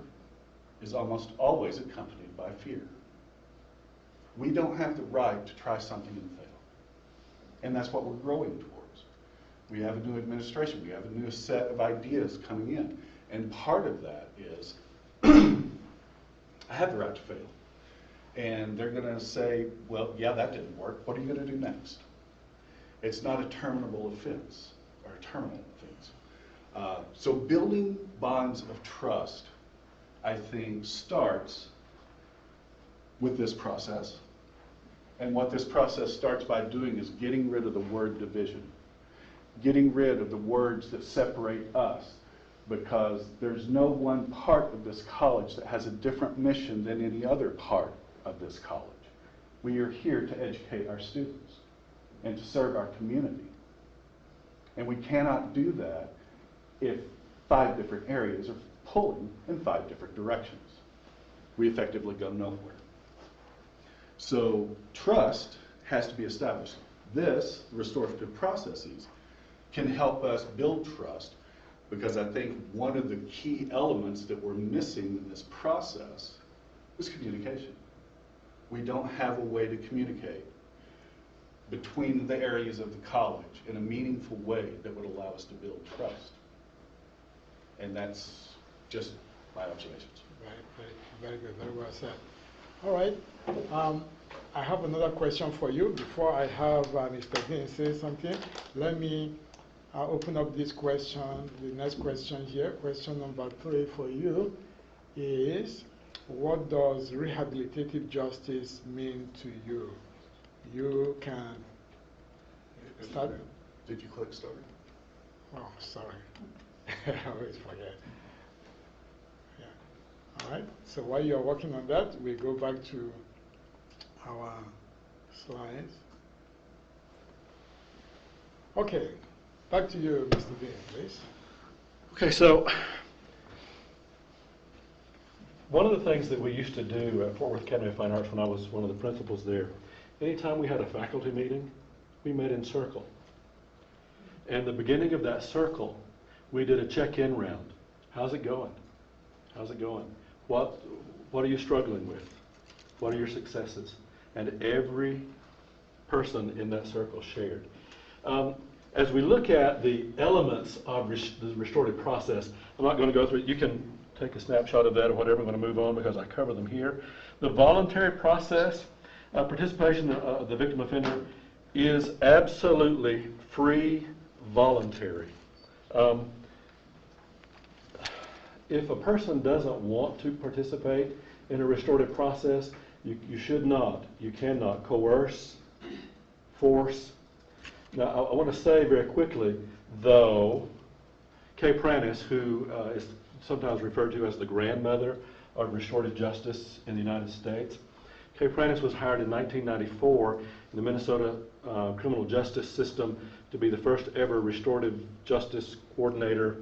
is almost always accompanied by fear. We don't have the right to try something and fail. And that's what we're growing towards. We have a new administration. We have a new set of ideas coming in. And part of that is, I have the right to fail. And they're going to say, well, yeah, that didn't work. What are you going to do next? It's not a terminable offense, or a terminal offense. So building bonds of trust, I think, starts with this process. And what this process starts by doing is getting rid of the word division, getting rid of the words that separate us, because there's no one part of this college that has a different mission than any other part of this college. We are here to educate our students and to serve our community. And we cannot do that if 5 different areas are pulling in 5 different directions. We effectively go nowhere. So trust has to be established. This, restorative processes, can help us build trust, because I think one of the key elements that we're missing in this process is communication. We don't have a way to communicate between the areas of the college in a meaningful way that would allow us to build trust. And that's just my observations. Very good, very well said. All right, I have another question for you. Before I have Mr. Dean say something, let me open up this question, the next question here. Question number 3 for you is, what does rehabilitative justice mean to you? You can start. Did you click start? Oh, sorry. I always forget. Yeah. All right. So while you're working on that, we go back to our slides. Okay. Back to you, Mr. Dean, please. Okay, so one of the things that we used to do at Fort Worth Academy of Fine Arts when I was one of the principals there, anytime we had a faculty meeting, we met in circle. And the beginning of that circle, we did a check-in round. How's it going? How's it going? What are you struggling with? What are your successes? And every person in that circle shared. As we look at the elements of the restorative process, I'm not going to go through it. You can take a snapshot of that or whatever. I'm going to move on because I cover them here. The voluntary process, participation of the victim offender is absolutely free, voluntary. if a person doesn't want to participate in a restorative process, you should not, you cannot coerce, force. Now, I want to say very quickly, though, Kay Pranis, who is sometimes referred to as the grandmother of restorative justice in the United States, Kay Pranis was hired in 1994 in the Minnesota criminal justice system to be the first ever restorative justice coordinator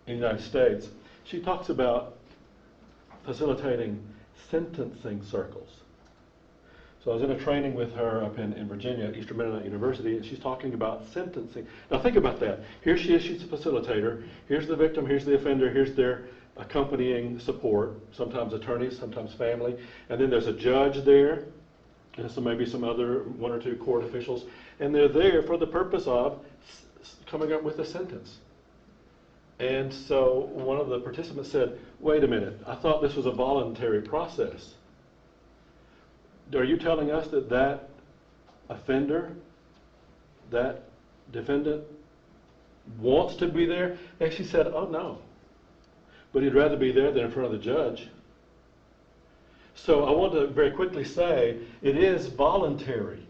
in the United States. She talks about facilitating sentencing circles. So I was in a training with her up in Virginia at Eastern Mennonite University, and she's talking about sentencing. Now think about that. Here she is, she's a facilitator. Here's the victim, here's the offender, here's their accompanying support, sometimes attorneys, sometimes family. And then there's a judge there, and so maybe some other one or two court officials. And they're there for the purpose of coming up with a sentence. And so one of the participants said, wait a minute, I thought this was a voluntary process. Are you telling us that that offender, that defendant, wants to be there? And she said, oh no, but he'd rather be there than in front of the judge. So I want to very quickly say it is voluntary,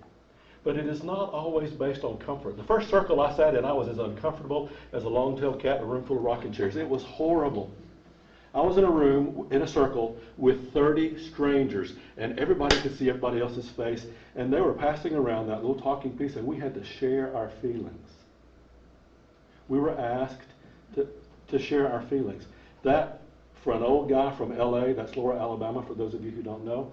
but it is not always based on comfort. The first circle I sat in, I was as uncomfortable as a long-tailed cat in a room full of rocking chairs. It was horrible. I was in a room, in a circle, with 30 strangers, and everybody could see everybody else's face, and they were passing around that little talking piece, and we had to share our feelings. We were asked to share our feelings. That, for an old guy from LA, that's Laura, Alabama, for those of you who don't know,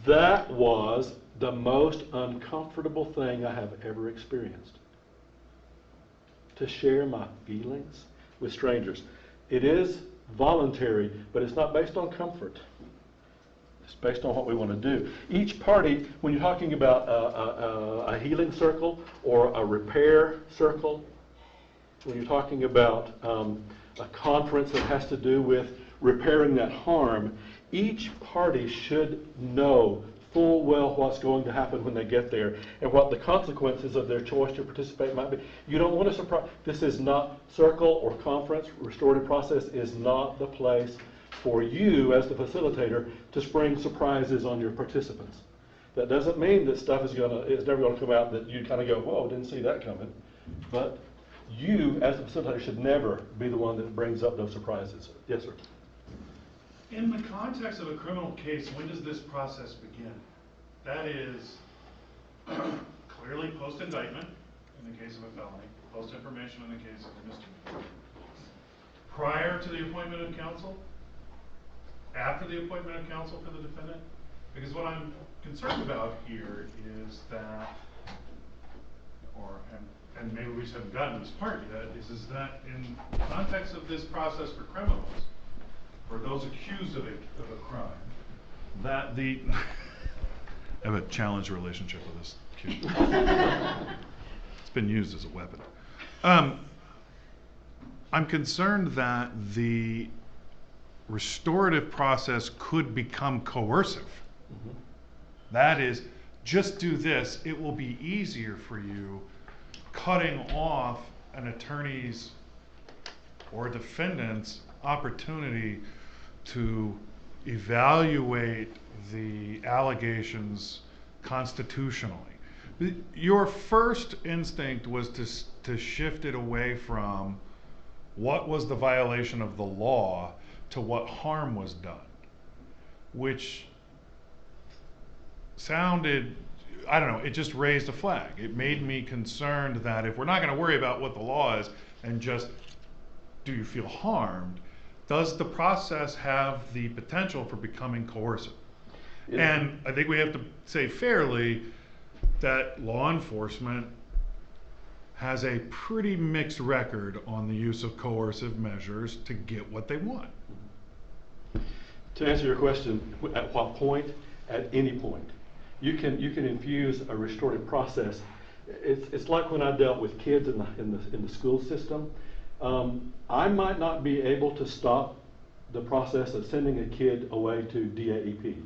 that was the most uncomfortable thing I have ever experienced. To share my feelings with strangers. It is voluntary, but it's not based on comfort. It's based on what we want to do. Each party, when you're talking about a healing circle or a repair circle, when you're talking about a conference that has to do with repairing that harm, each party should know full well what's going to happen when they get there and what the consequences of their choice to participate might be. You don't want to surprise. This is not circle or conference. Restorative process is not the place for you as the facilitator to spring surprises on your participants. That doesn't mean that stuff is never going to come out that you kind of go, whoa, didn't see that coming. But you as the facilitator should never be the one that brings up those surprises. Yes, sir. In the context of a criminal case, when does this process begin? That is clearly post-indictment in the case of a felony, post-information in the case of a misdemeanor. Prior to the appointment of counsel? After the appointment of counsel for the defendant? Because what I'm concerned about here is that, and maybe we just haven't gotten to this part yet, is that in the context of this process for criminals, for those accused of a crime, that the I have a challenge relationship with this kid. It's been used as a weapon. I'm concerned that the restorative process could become coercive. Mm-hmm. That is, just do this, it will be easier for you, cutting off an attorney's or defendant's opportunity to evaluate the allegations constitutionally. Your first instinct was to shift it away from what was the violation of the law to what harm was done, which sounded, I don't know, it just raised a flag. It made me concerned that if we're not going to worry about what the law is and just do you feel harmed, does the process have the potential for becoming coercive? Yeah. And I think we have to say fairly that law enforcement has a pretty mixed record on the use of coercive measures to get what they want. To answer your question, at what point? At any point. You can infuse a restorative process. It's like when I dealt with kids in the school system. I might not be able to stop the process of sending a kid away to DAEP,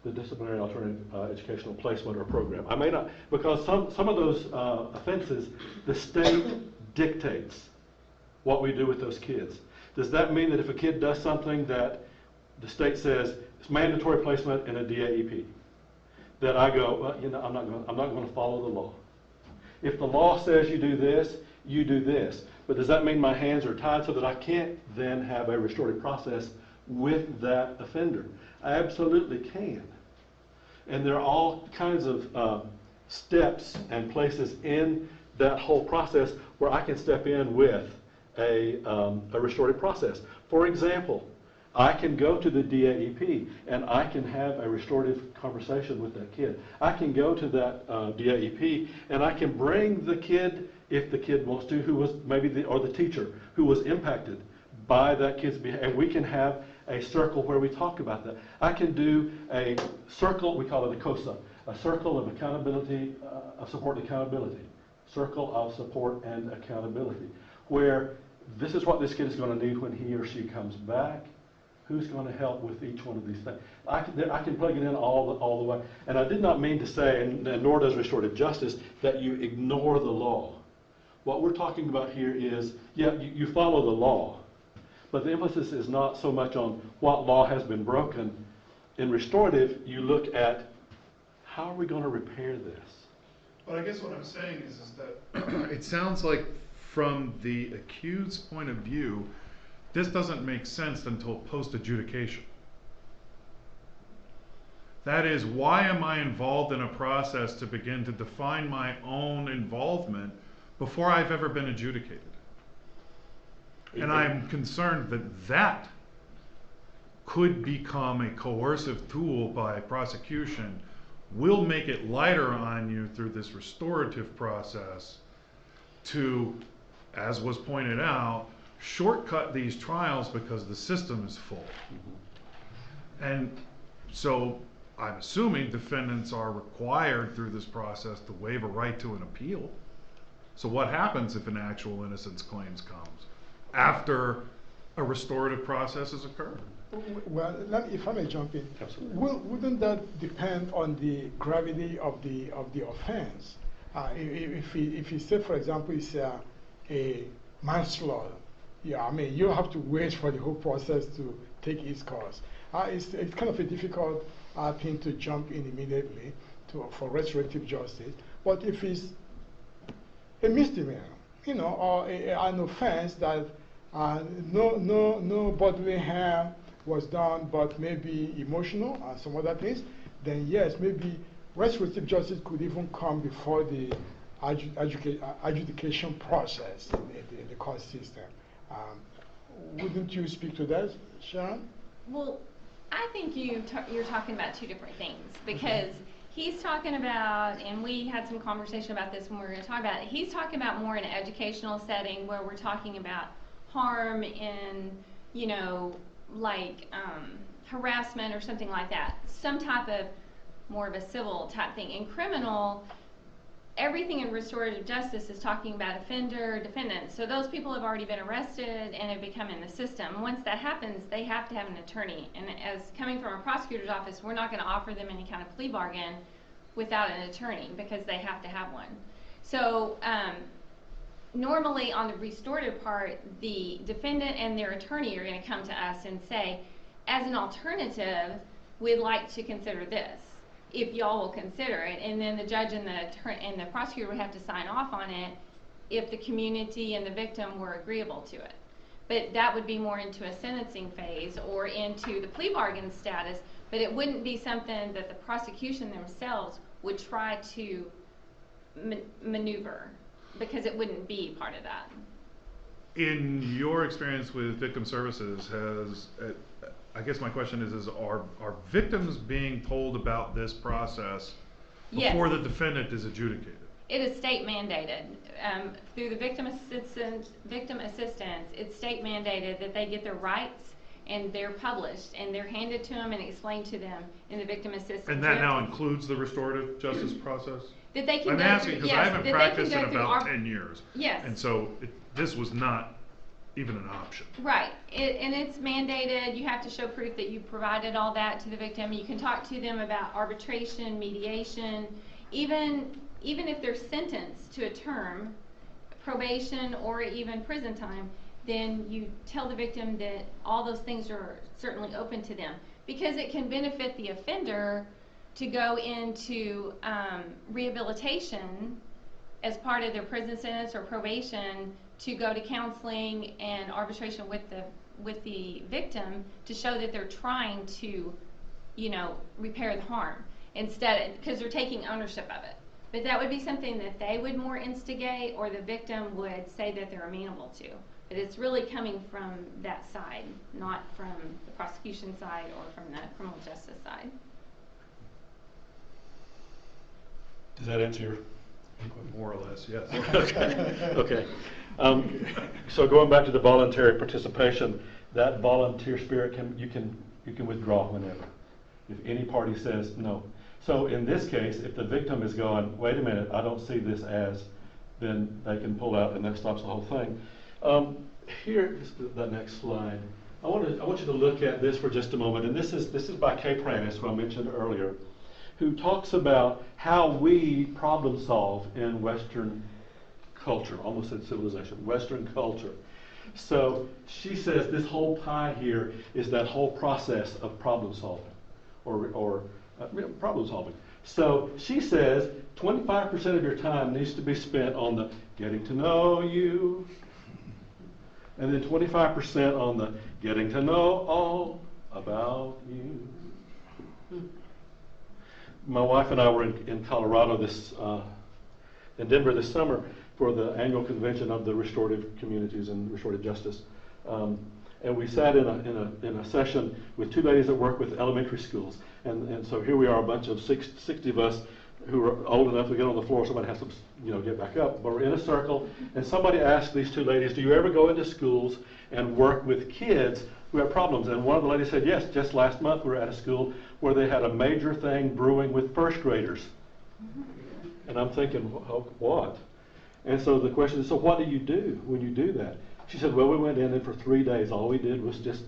the Disciplinary Alternative Educational Placement or Program. I may not, because some of those offenses, the state dictates what we do with those kids. Does that mean that if a kid does something that the state says it's mandatory placement in a DAEP, that I go, well, you know, I'm not going to follow the law. If the law says you do this, you do this. But does that mean my hands are tied so that I can't then have a restorative process with that offender? I absolutely can. And there are all kinds of steps and places in that whole process where I can step in with a restorative process. For example, I can go to the DAEP and I can have a restorative conversation with that kid. I can go to that DAEP and I can bring the kid, if the kid wants to, who was maybe or the teacher who was impacted by that kid's behavior, and we can have a circle where we talk about that. I can do a circle, we call it a COSA, a circle of accountability, of support and accountability. Circle of support and accountability, where this is what this kid is going to need when he or she comes back. Who's going to help with each one of these things? I can plug it in all the way. And I did not mean to say, and nor does restorative justice, that you ignore the law. What we're talking about here is, yeah, you follow the law, but the emphasis is not so much on what law has been broken. In restorative, you look at how are we going to repair this? But I guess what I'm saying is that it sounds like from the accused's point of view, this doesn't make sense until post-adjudication. That is, why am I involved in a process to begin to define my own involvement before I've ever been adjudicated? And I'm concerned that that could become a coercive tool by prosecution, will make it lighter on you through this restorative process to, as was pointed out, shortcut these trials because the system is full. And so I'm assuming defendants are required through this process to waive a right to an appeal. So what happens if an actual innocence claims comes after a restorative process has occurred? Well, if I may jump in, Absolutely. Wouldn't that depend on the gravity of the offense? If you say, for example, it's a manslaughter, yeah, I mean, you have to wait for the whole process to take its course. It's kind of a difficult thing to jump in immediately for restorative justice. But if it's a misdemeanor, you know, or an offense that no bodily harm was done, but maybe emotional and some other things, then yes, maybe restorative justice could even come before the adjudication process in the court system. Wouldn't you speak to that, Sharon? Well, I think you're talking about two different things, because he's talking about, and we had some conversation about this when we were going to talk about it, he's talking about more in an educational setting where we're talking about harm in, you know, like harassment or something like that. Some type of more of a civil type thing. In criminal, everything in restorative justice is talking about offender, defendant. So those people have already been arrested and have become in the system. Once that happens, they have to have an attorney. And as coming from a prosecutor's office, we're not going to offer them any kind of plea bargain without an attorney because they have to have one. So normally on the restorative part, the defendant and their attorney are going to come to us and say, as an alternative, we'd like to consider this, if y'all will consider it. And then the judge and the prosecutor would have to sign off on it if the community and the victim were agreeable to it. But that would be more into a sentencing phase or into the plea bargain status, but it wouldn't be something that the prosecution themselves would try to maneuver, because it wouldn't be part of that. In your experience with victim services, I guess my question is are victims being told about this process before the defendant is adjudicated? It is state mandated. Through the victim assistance, it's state mandated that they get their rights, and they're published, and they're handed to them and explained to them in the victim assistance. And that now includes the restorative justice process? That they can I'm go asking through, because yes, I haven't practiced in about 10 years. Yes. And so this was not even an option. Right, and it's mandated. You have to show proof that you provided all that to the victim. You can talk to them about arbitration, mediation, even if they're sentenced to a term, probation, or even prison time. then you tell the victim that all those things are certainly open to them, because it can benefit the offender to go into rehabilitation as part of their prison sentence or probation, to go to counseling and arbitration with the victim to show that they're trying to, you know, repair the harm, instead, because they're taking ownership of it. But that would be something that they would more instigate, or the victim would say that they're amenable to. But it's really coming from that side, not from the prosecution side or from the criminal justice side. Does that answer your? More or less, yes. Okay. So going back to the voluntary participation, that volunteer spirit you can withdraw whenever, if any party says no. So in this case, if the victim is going, wait a minute, I don't see this as, then they can pull out, and that stops the whole thing. Here is the next slide. I want you to look at this for just a moment, and this is by Kay Pranis, who I mentioned earlier, who talks about how we problem solve in Western culture, almost said civilization, Western culture. So she says this whole pie here is that whole process of problem solving, or problem solving. So she says 25% of your time needs to be spent on the getting to know you, and then 25% on the getting to know all about you. My wife and I were in Colorado in Denver this summer for the annual convention of the restorative communities and restorative justice. And we sat in a session with two ladies that work with elementary schools. And so here we are, a bunch of 60 of us who are old enough to get on the floor. Somebody has to, get back up. But we're in a circle, and somebody asked these two ladies, do you ever go into schools and work with kids who have problems? And one of the ladies said, yes, just last month we were at a school where they had a major thing brewing with first graders. And I'm thinking, what? And so the question is, so what do you do when you do that? She said, well, we went in and for 3 days, all we did was just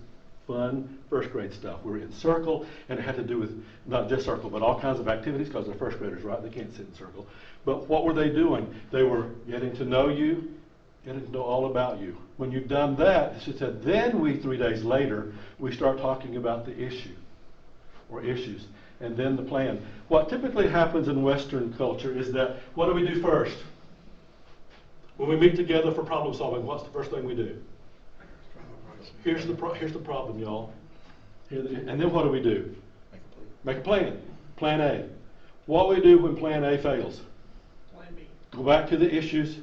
fun first grade stuff. We were in circle, and it had to do with not just circle, but all kinds of activities, because they're first graders, right? They can't sit in circle. But what were they doing? They were getting to know you, getting to know all about you. When you've done that, she said, then 3 days later, we start talking about the issue or issues, and then the plan. What typically happens in Western culture is that, what do we do first? When we meet together for problem solving, what's the first thing we do? Here's the problem, y'all. And then what do we do? Make a plan. Plan A. What we do when plan A fails? Plan B. Go back to the issues.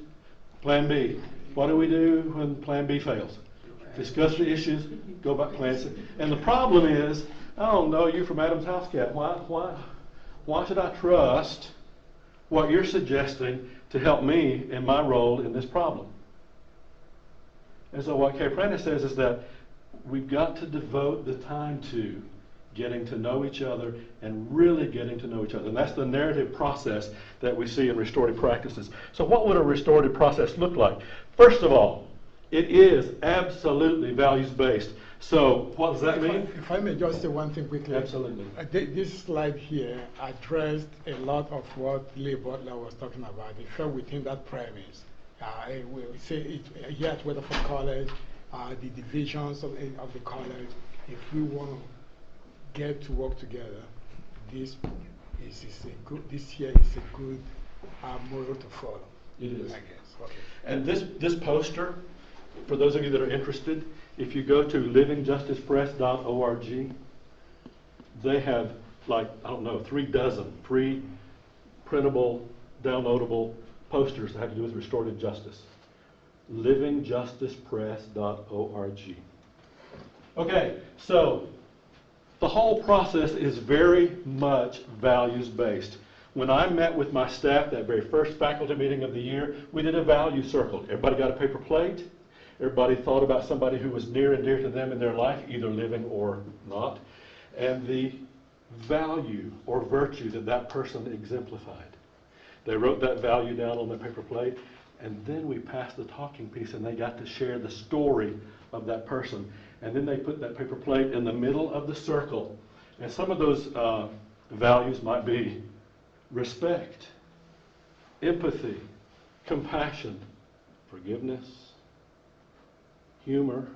Plan B. What do we do when plan B fails? Discuss the issues. Go back to plan C. And the problem is, I don't know you from Adam's house cat. Why should I trust what you're suggesting to help me in my role in this problem? And so what Kay Pranis says is that we've got to devote the time to getting to know each other and really getting to know each other. And that's the narrative process that we see in restorative practices. So what would a restorative process look like? First of all, it is absolutely values-based. So what does that mean? If I may just say one thing quickly. Absolutely. This slide here addressed a lot of what Lee Butler was talking about. It fell within that premise. We say it here at Weatherford College, the divisions of the college, if we want to get to work together, this year is a good model to follow. It is. I guess. Okay. And this poster, for those of you that are interested, if you go to livingjusticepress.org, they have 3 dozen free printable, downloadable posters that have to do with restorative justice. livingjusticepress.org. Okay, so the whole process is very much values-based. When I met with my staff, that very first faculty meeting of the year, we did a value circle. Everybody got a paper plate. Everybody thought about somebody who was near and dear to them in their life, either living or not, and the value or virtue that person exemplified. They wrote that value down on their paper plate, and then we passed the talking piece, and they got to share the story of that person. And then they put that paper plate in the middle of the circle. And some of those values might be respect, empathy, compassion, forgiveness, humor,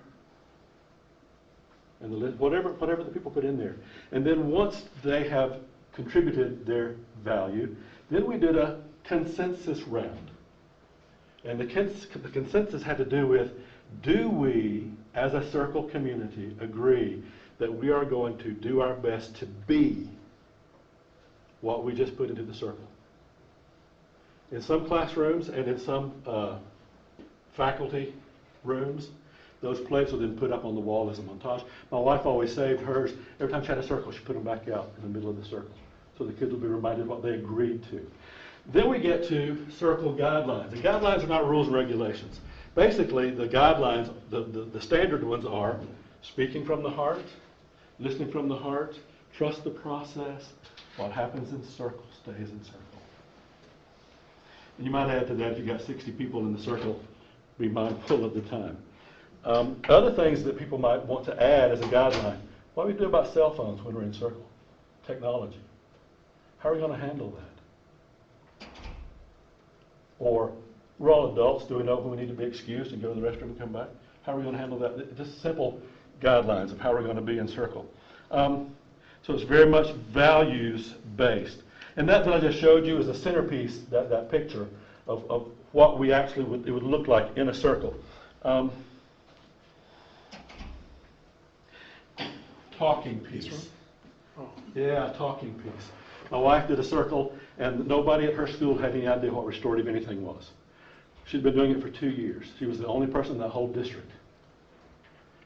and whatever the people put in there. And then once they have contributed their value, then we did a consensus round. And the consensus had to do with, do we, as a circle community, agree that we are going to do our best to be what we just put into the circle? In some classrooms and in some faculty rooms, those plates were then put up on the wall as a montage. My wife always saved hers. Every time she had a circle, she put them back out in the middle of the circle, so the kids would be reminded what they agreed to. Then we get to circle guidelines. The guidelines are not rules and regulations. Basically, the guidelines, the standard ones are speaking from the heart, listening from the heart, trust the process, what happens in circle stays in circle. And you might add to that, if you've got 60 people in the circle, be mindful of the time. Other things that people might want to add as a guideline, what do we do about cell phones when we're in circle? Technology. How are we going to handle that? Or, we're all adults, do we know when we need to be excused and go to the restroom and come back? How are we going to handle that? Just simple guidelines of how we're going to be in circle. So it's very much values-based. And that I just showed you is a centerpiece, that picture of what we actually it would look like in a circle. Talking piece. Yeah, talking piece. My wife did a circle, and nobody at her school had any idea what restorative anything was. She'd been doing it for 2 years. She was the only person in that whole district.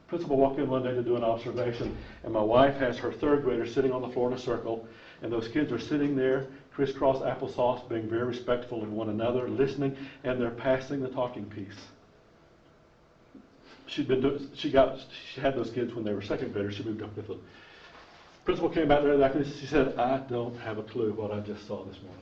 Principal walked in one day to do an observation, and my wife has her third graders sitting on the floor in a circle, and those kids are sitting there, crisscross applesauce, being very respectful of one another, listening, and they're passing the talking piece. She had those kids when they were second graders. She moved up with them. Principal came back there after this. She said, I don't have a clue what I just saw this morning.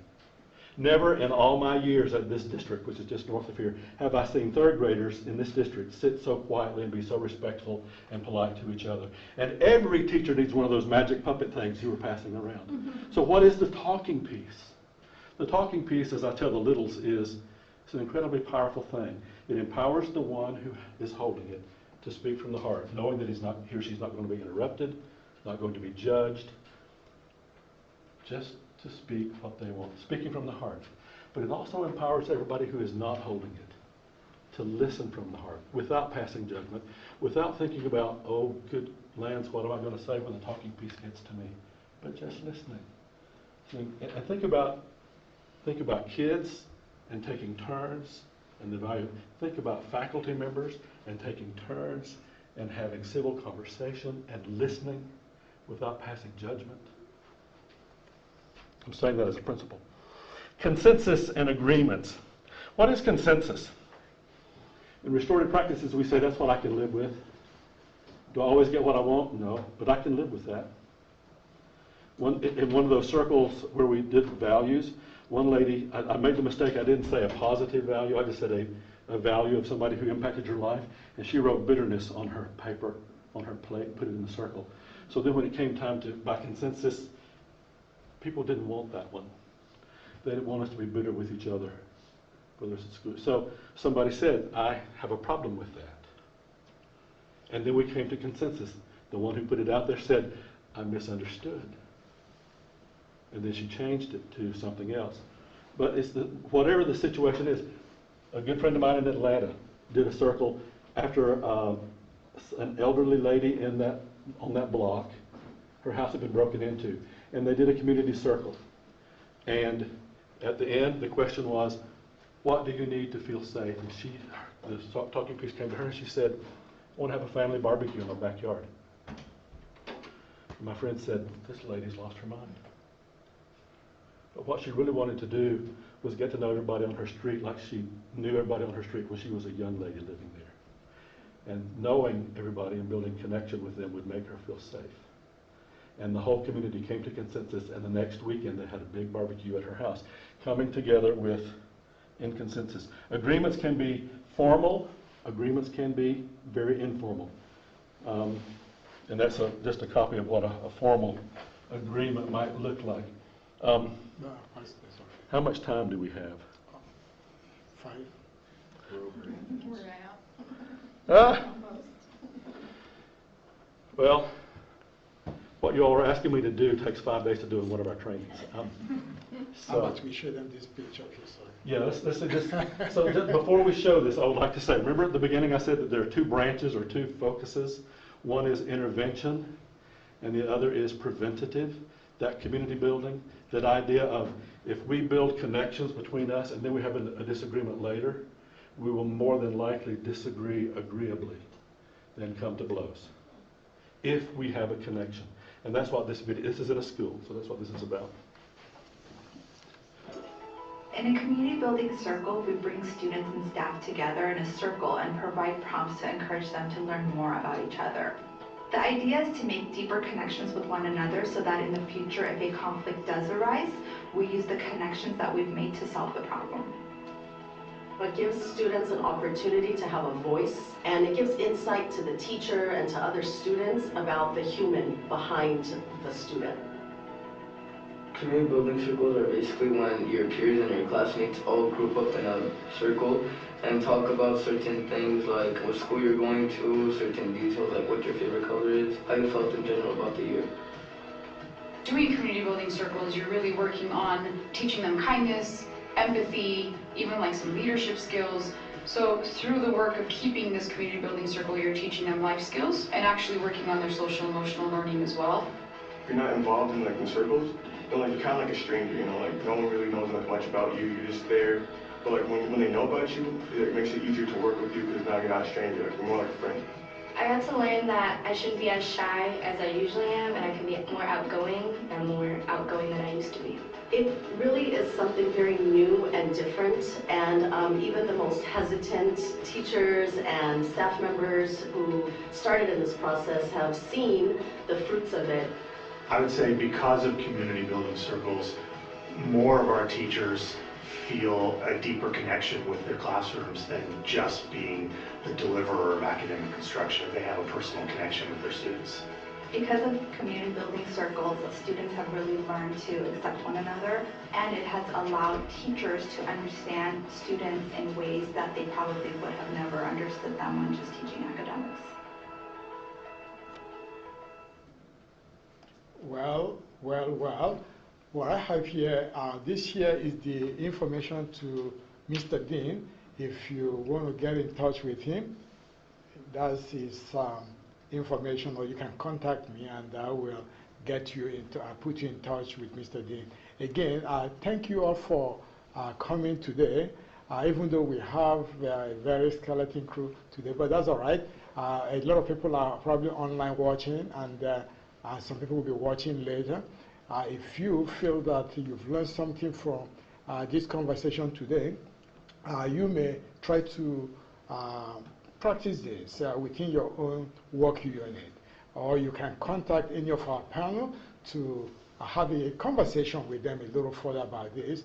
Never in all my years at this district, which is just north of here, have I seen third graders in this district sit so quietly and be so respectful and polite to each other. And every teacher needs one of those magic puppet things you were passing around. Mm-hmm. So what is the talking piece? The talking piece, as I tell the littles, is it's an incredibly powerful thing. It empowers the one who is holding it to speak from the heart, knowing that he or she's not going to be interrupted, not going to be judged, just to speak what they want, speaking from the heart. But it also empowers everybody who is not holding it to listen from the heart, without passing judgment, without thinking about, oh, good lands, what am I going to say when the talking piece gets to me? But just listening. And think about kids and taking turns and the value. Think about faculty members and taking turns and having civil conversation and listening without passing judgment. I'm saying that as a principle. Consensus and agreements. What is consensus? In restorative practices, we say that's what I can live with. Do I always get what I want? No, but I can live with that. In one of those circles where we did values, one lady, I made the mistake, I didn't say a positive value, I just said a value of somebody who impacted your life, and she wrote bitterness on her paper, on her plate, put it in the circle. So then when it came time to, by consensus, people didn't want that one. They didn't want us to be bitter with each other. So somebody said, I have a problem with that. And then we came to consensus. The one who put it out there said, I misunderstood. And then she changed it to something else. But it's whatever the situation is. A good friend of mine in Atlanta did a circle after an elderly lady on that block. Her house had been broken into. And they did a community circle. And at the end, the question was, what do you need to feel safe? And the talking piece came to her and she said, I want to have a family barbecue in my backyard. And my friend said, this lady's lost her mind. But what she really wanted to do was get to know everybody on her street like she knew everybody on her street when she was a young lady living there. And knowing everybody and building connection with them would make her feel safe. And the whole community came to consensus, and the next weekend they had a big barbecue at her house, coming together in consensus. Agreements can be formal, agreements can be very informal. And that's just a copy of what a formal agreement might look like. How much time do we have? 5. We're Well, what you all are asking me to do takes 5 days to do in one of our trainings. How about we show them this picture? Okay, sorry. Yeah, let's just, so just before we show this, I would like to say, remember at the beginning I said that there are 2 branches or 2 focuses? One is intervention, and the other is preventative, that community building, that idea of if we build connections between us and then we have a disagreement later, we will more than likely disagree agreeably than come to blows, if we have a connection. And that's what this is in a school, so that's what this is about. In a community building circle, we bring students and staff together in a circle and provide prompts to encourage them to learn more about each other. The idea is to make deeper connections with one another so that in the future, if a conflict does arise, we use the connections that we've made to solve the problem. It gives students an opportunity to have a voice, and it gives insight to the teacher and to other students about the human behind the student. Community building circles are basically when your peers and your classmates all group up in a circle and talk about certain things like what school you're going to, certain details like what your favorite color is, how you felt in general about the year. Doing community building circles, you're really working on teaching them kindness, empathy, even like some leadership skills. So through the work of keeping this community building circle, you're teaching them life skills and actually working on their social emotional learning as well. If you're not involved in in circles, then you're kind of like a stranger, no one really knows much about you, you're just there. But when they know about you, it makes it easier to work with you because now you're not a stranger, you're more like a friend. I got to learn that I shouldn't be as shy as I usually am, and I can be more outgoing than I used to be. It really is something very new and different, and even the most hesitant teachers and staff members who started in this process have seen the fruits of it. I would say because of community building circles, more of our teachers feel a deeper connection with their classrooms than just being the deliverer of academic instruction. They have a personal connection with their students. Because of community building circles, students have really learned to accept one another, and it has allowed teachers to understand students in ways that they probably would have never understood them when just teaching academics. Well, what I have here, this here is the information to Mr. Dean. If you want to get in touch with him, that's his information, or you can contact me and I will get you into, put you in touch with Mr. Dean. Again, thank you all for coming today, even though we have a very skeleton crew today, but that's all right. A lot of people are probably online watching, and some people will be watching later. If you feel that you've learned something from this conversation today, you may try to practice this within your own work unit, or you can contact any of our panel to have a conversation with them a little further about this.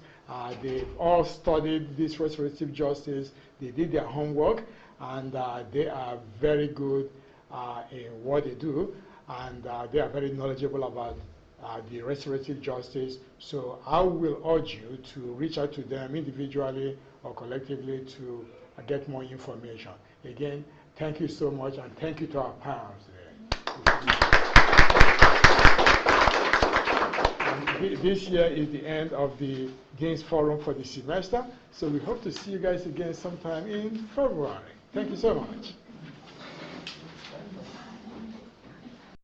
They've all studied this restorative justice, they did their homework, and they are very good in what they do, and they are very knowledgeable about the restorative justice. So I will urge you to reach out to them individually or collectively to get more information. Again, thank you so much, and thank you to our panels today. This year is the end of the Dean's Forum for the semester, so we hope to see you guys again sometime in February. Thank you so much.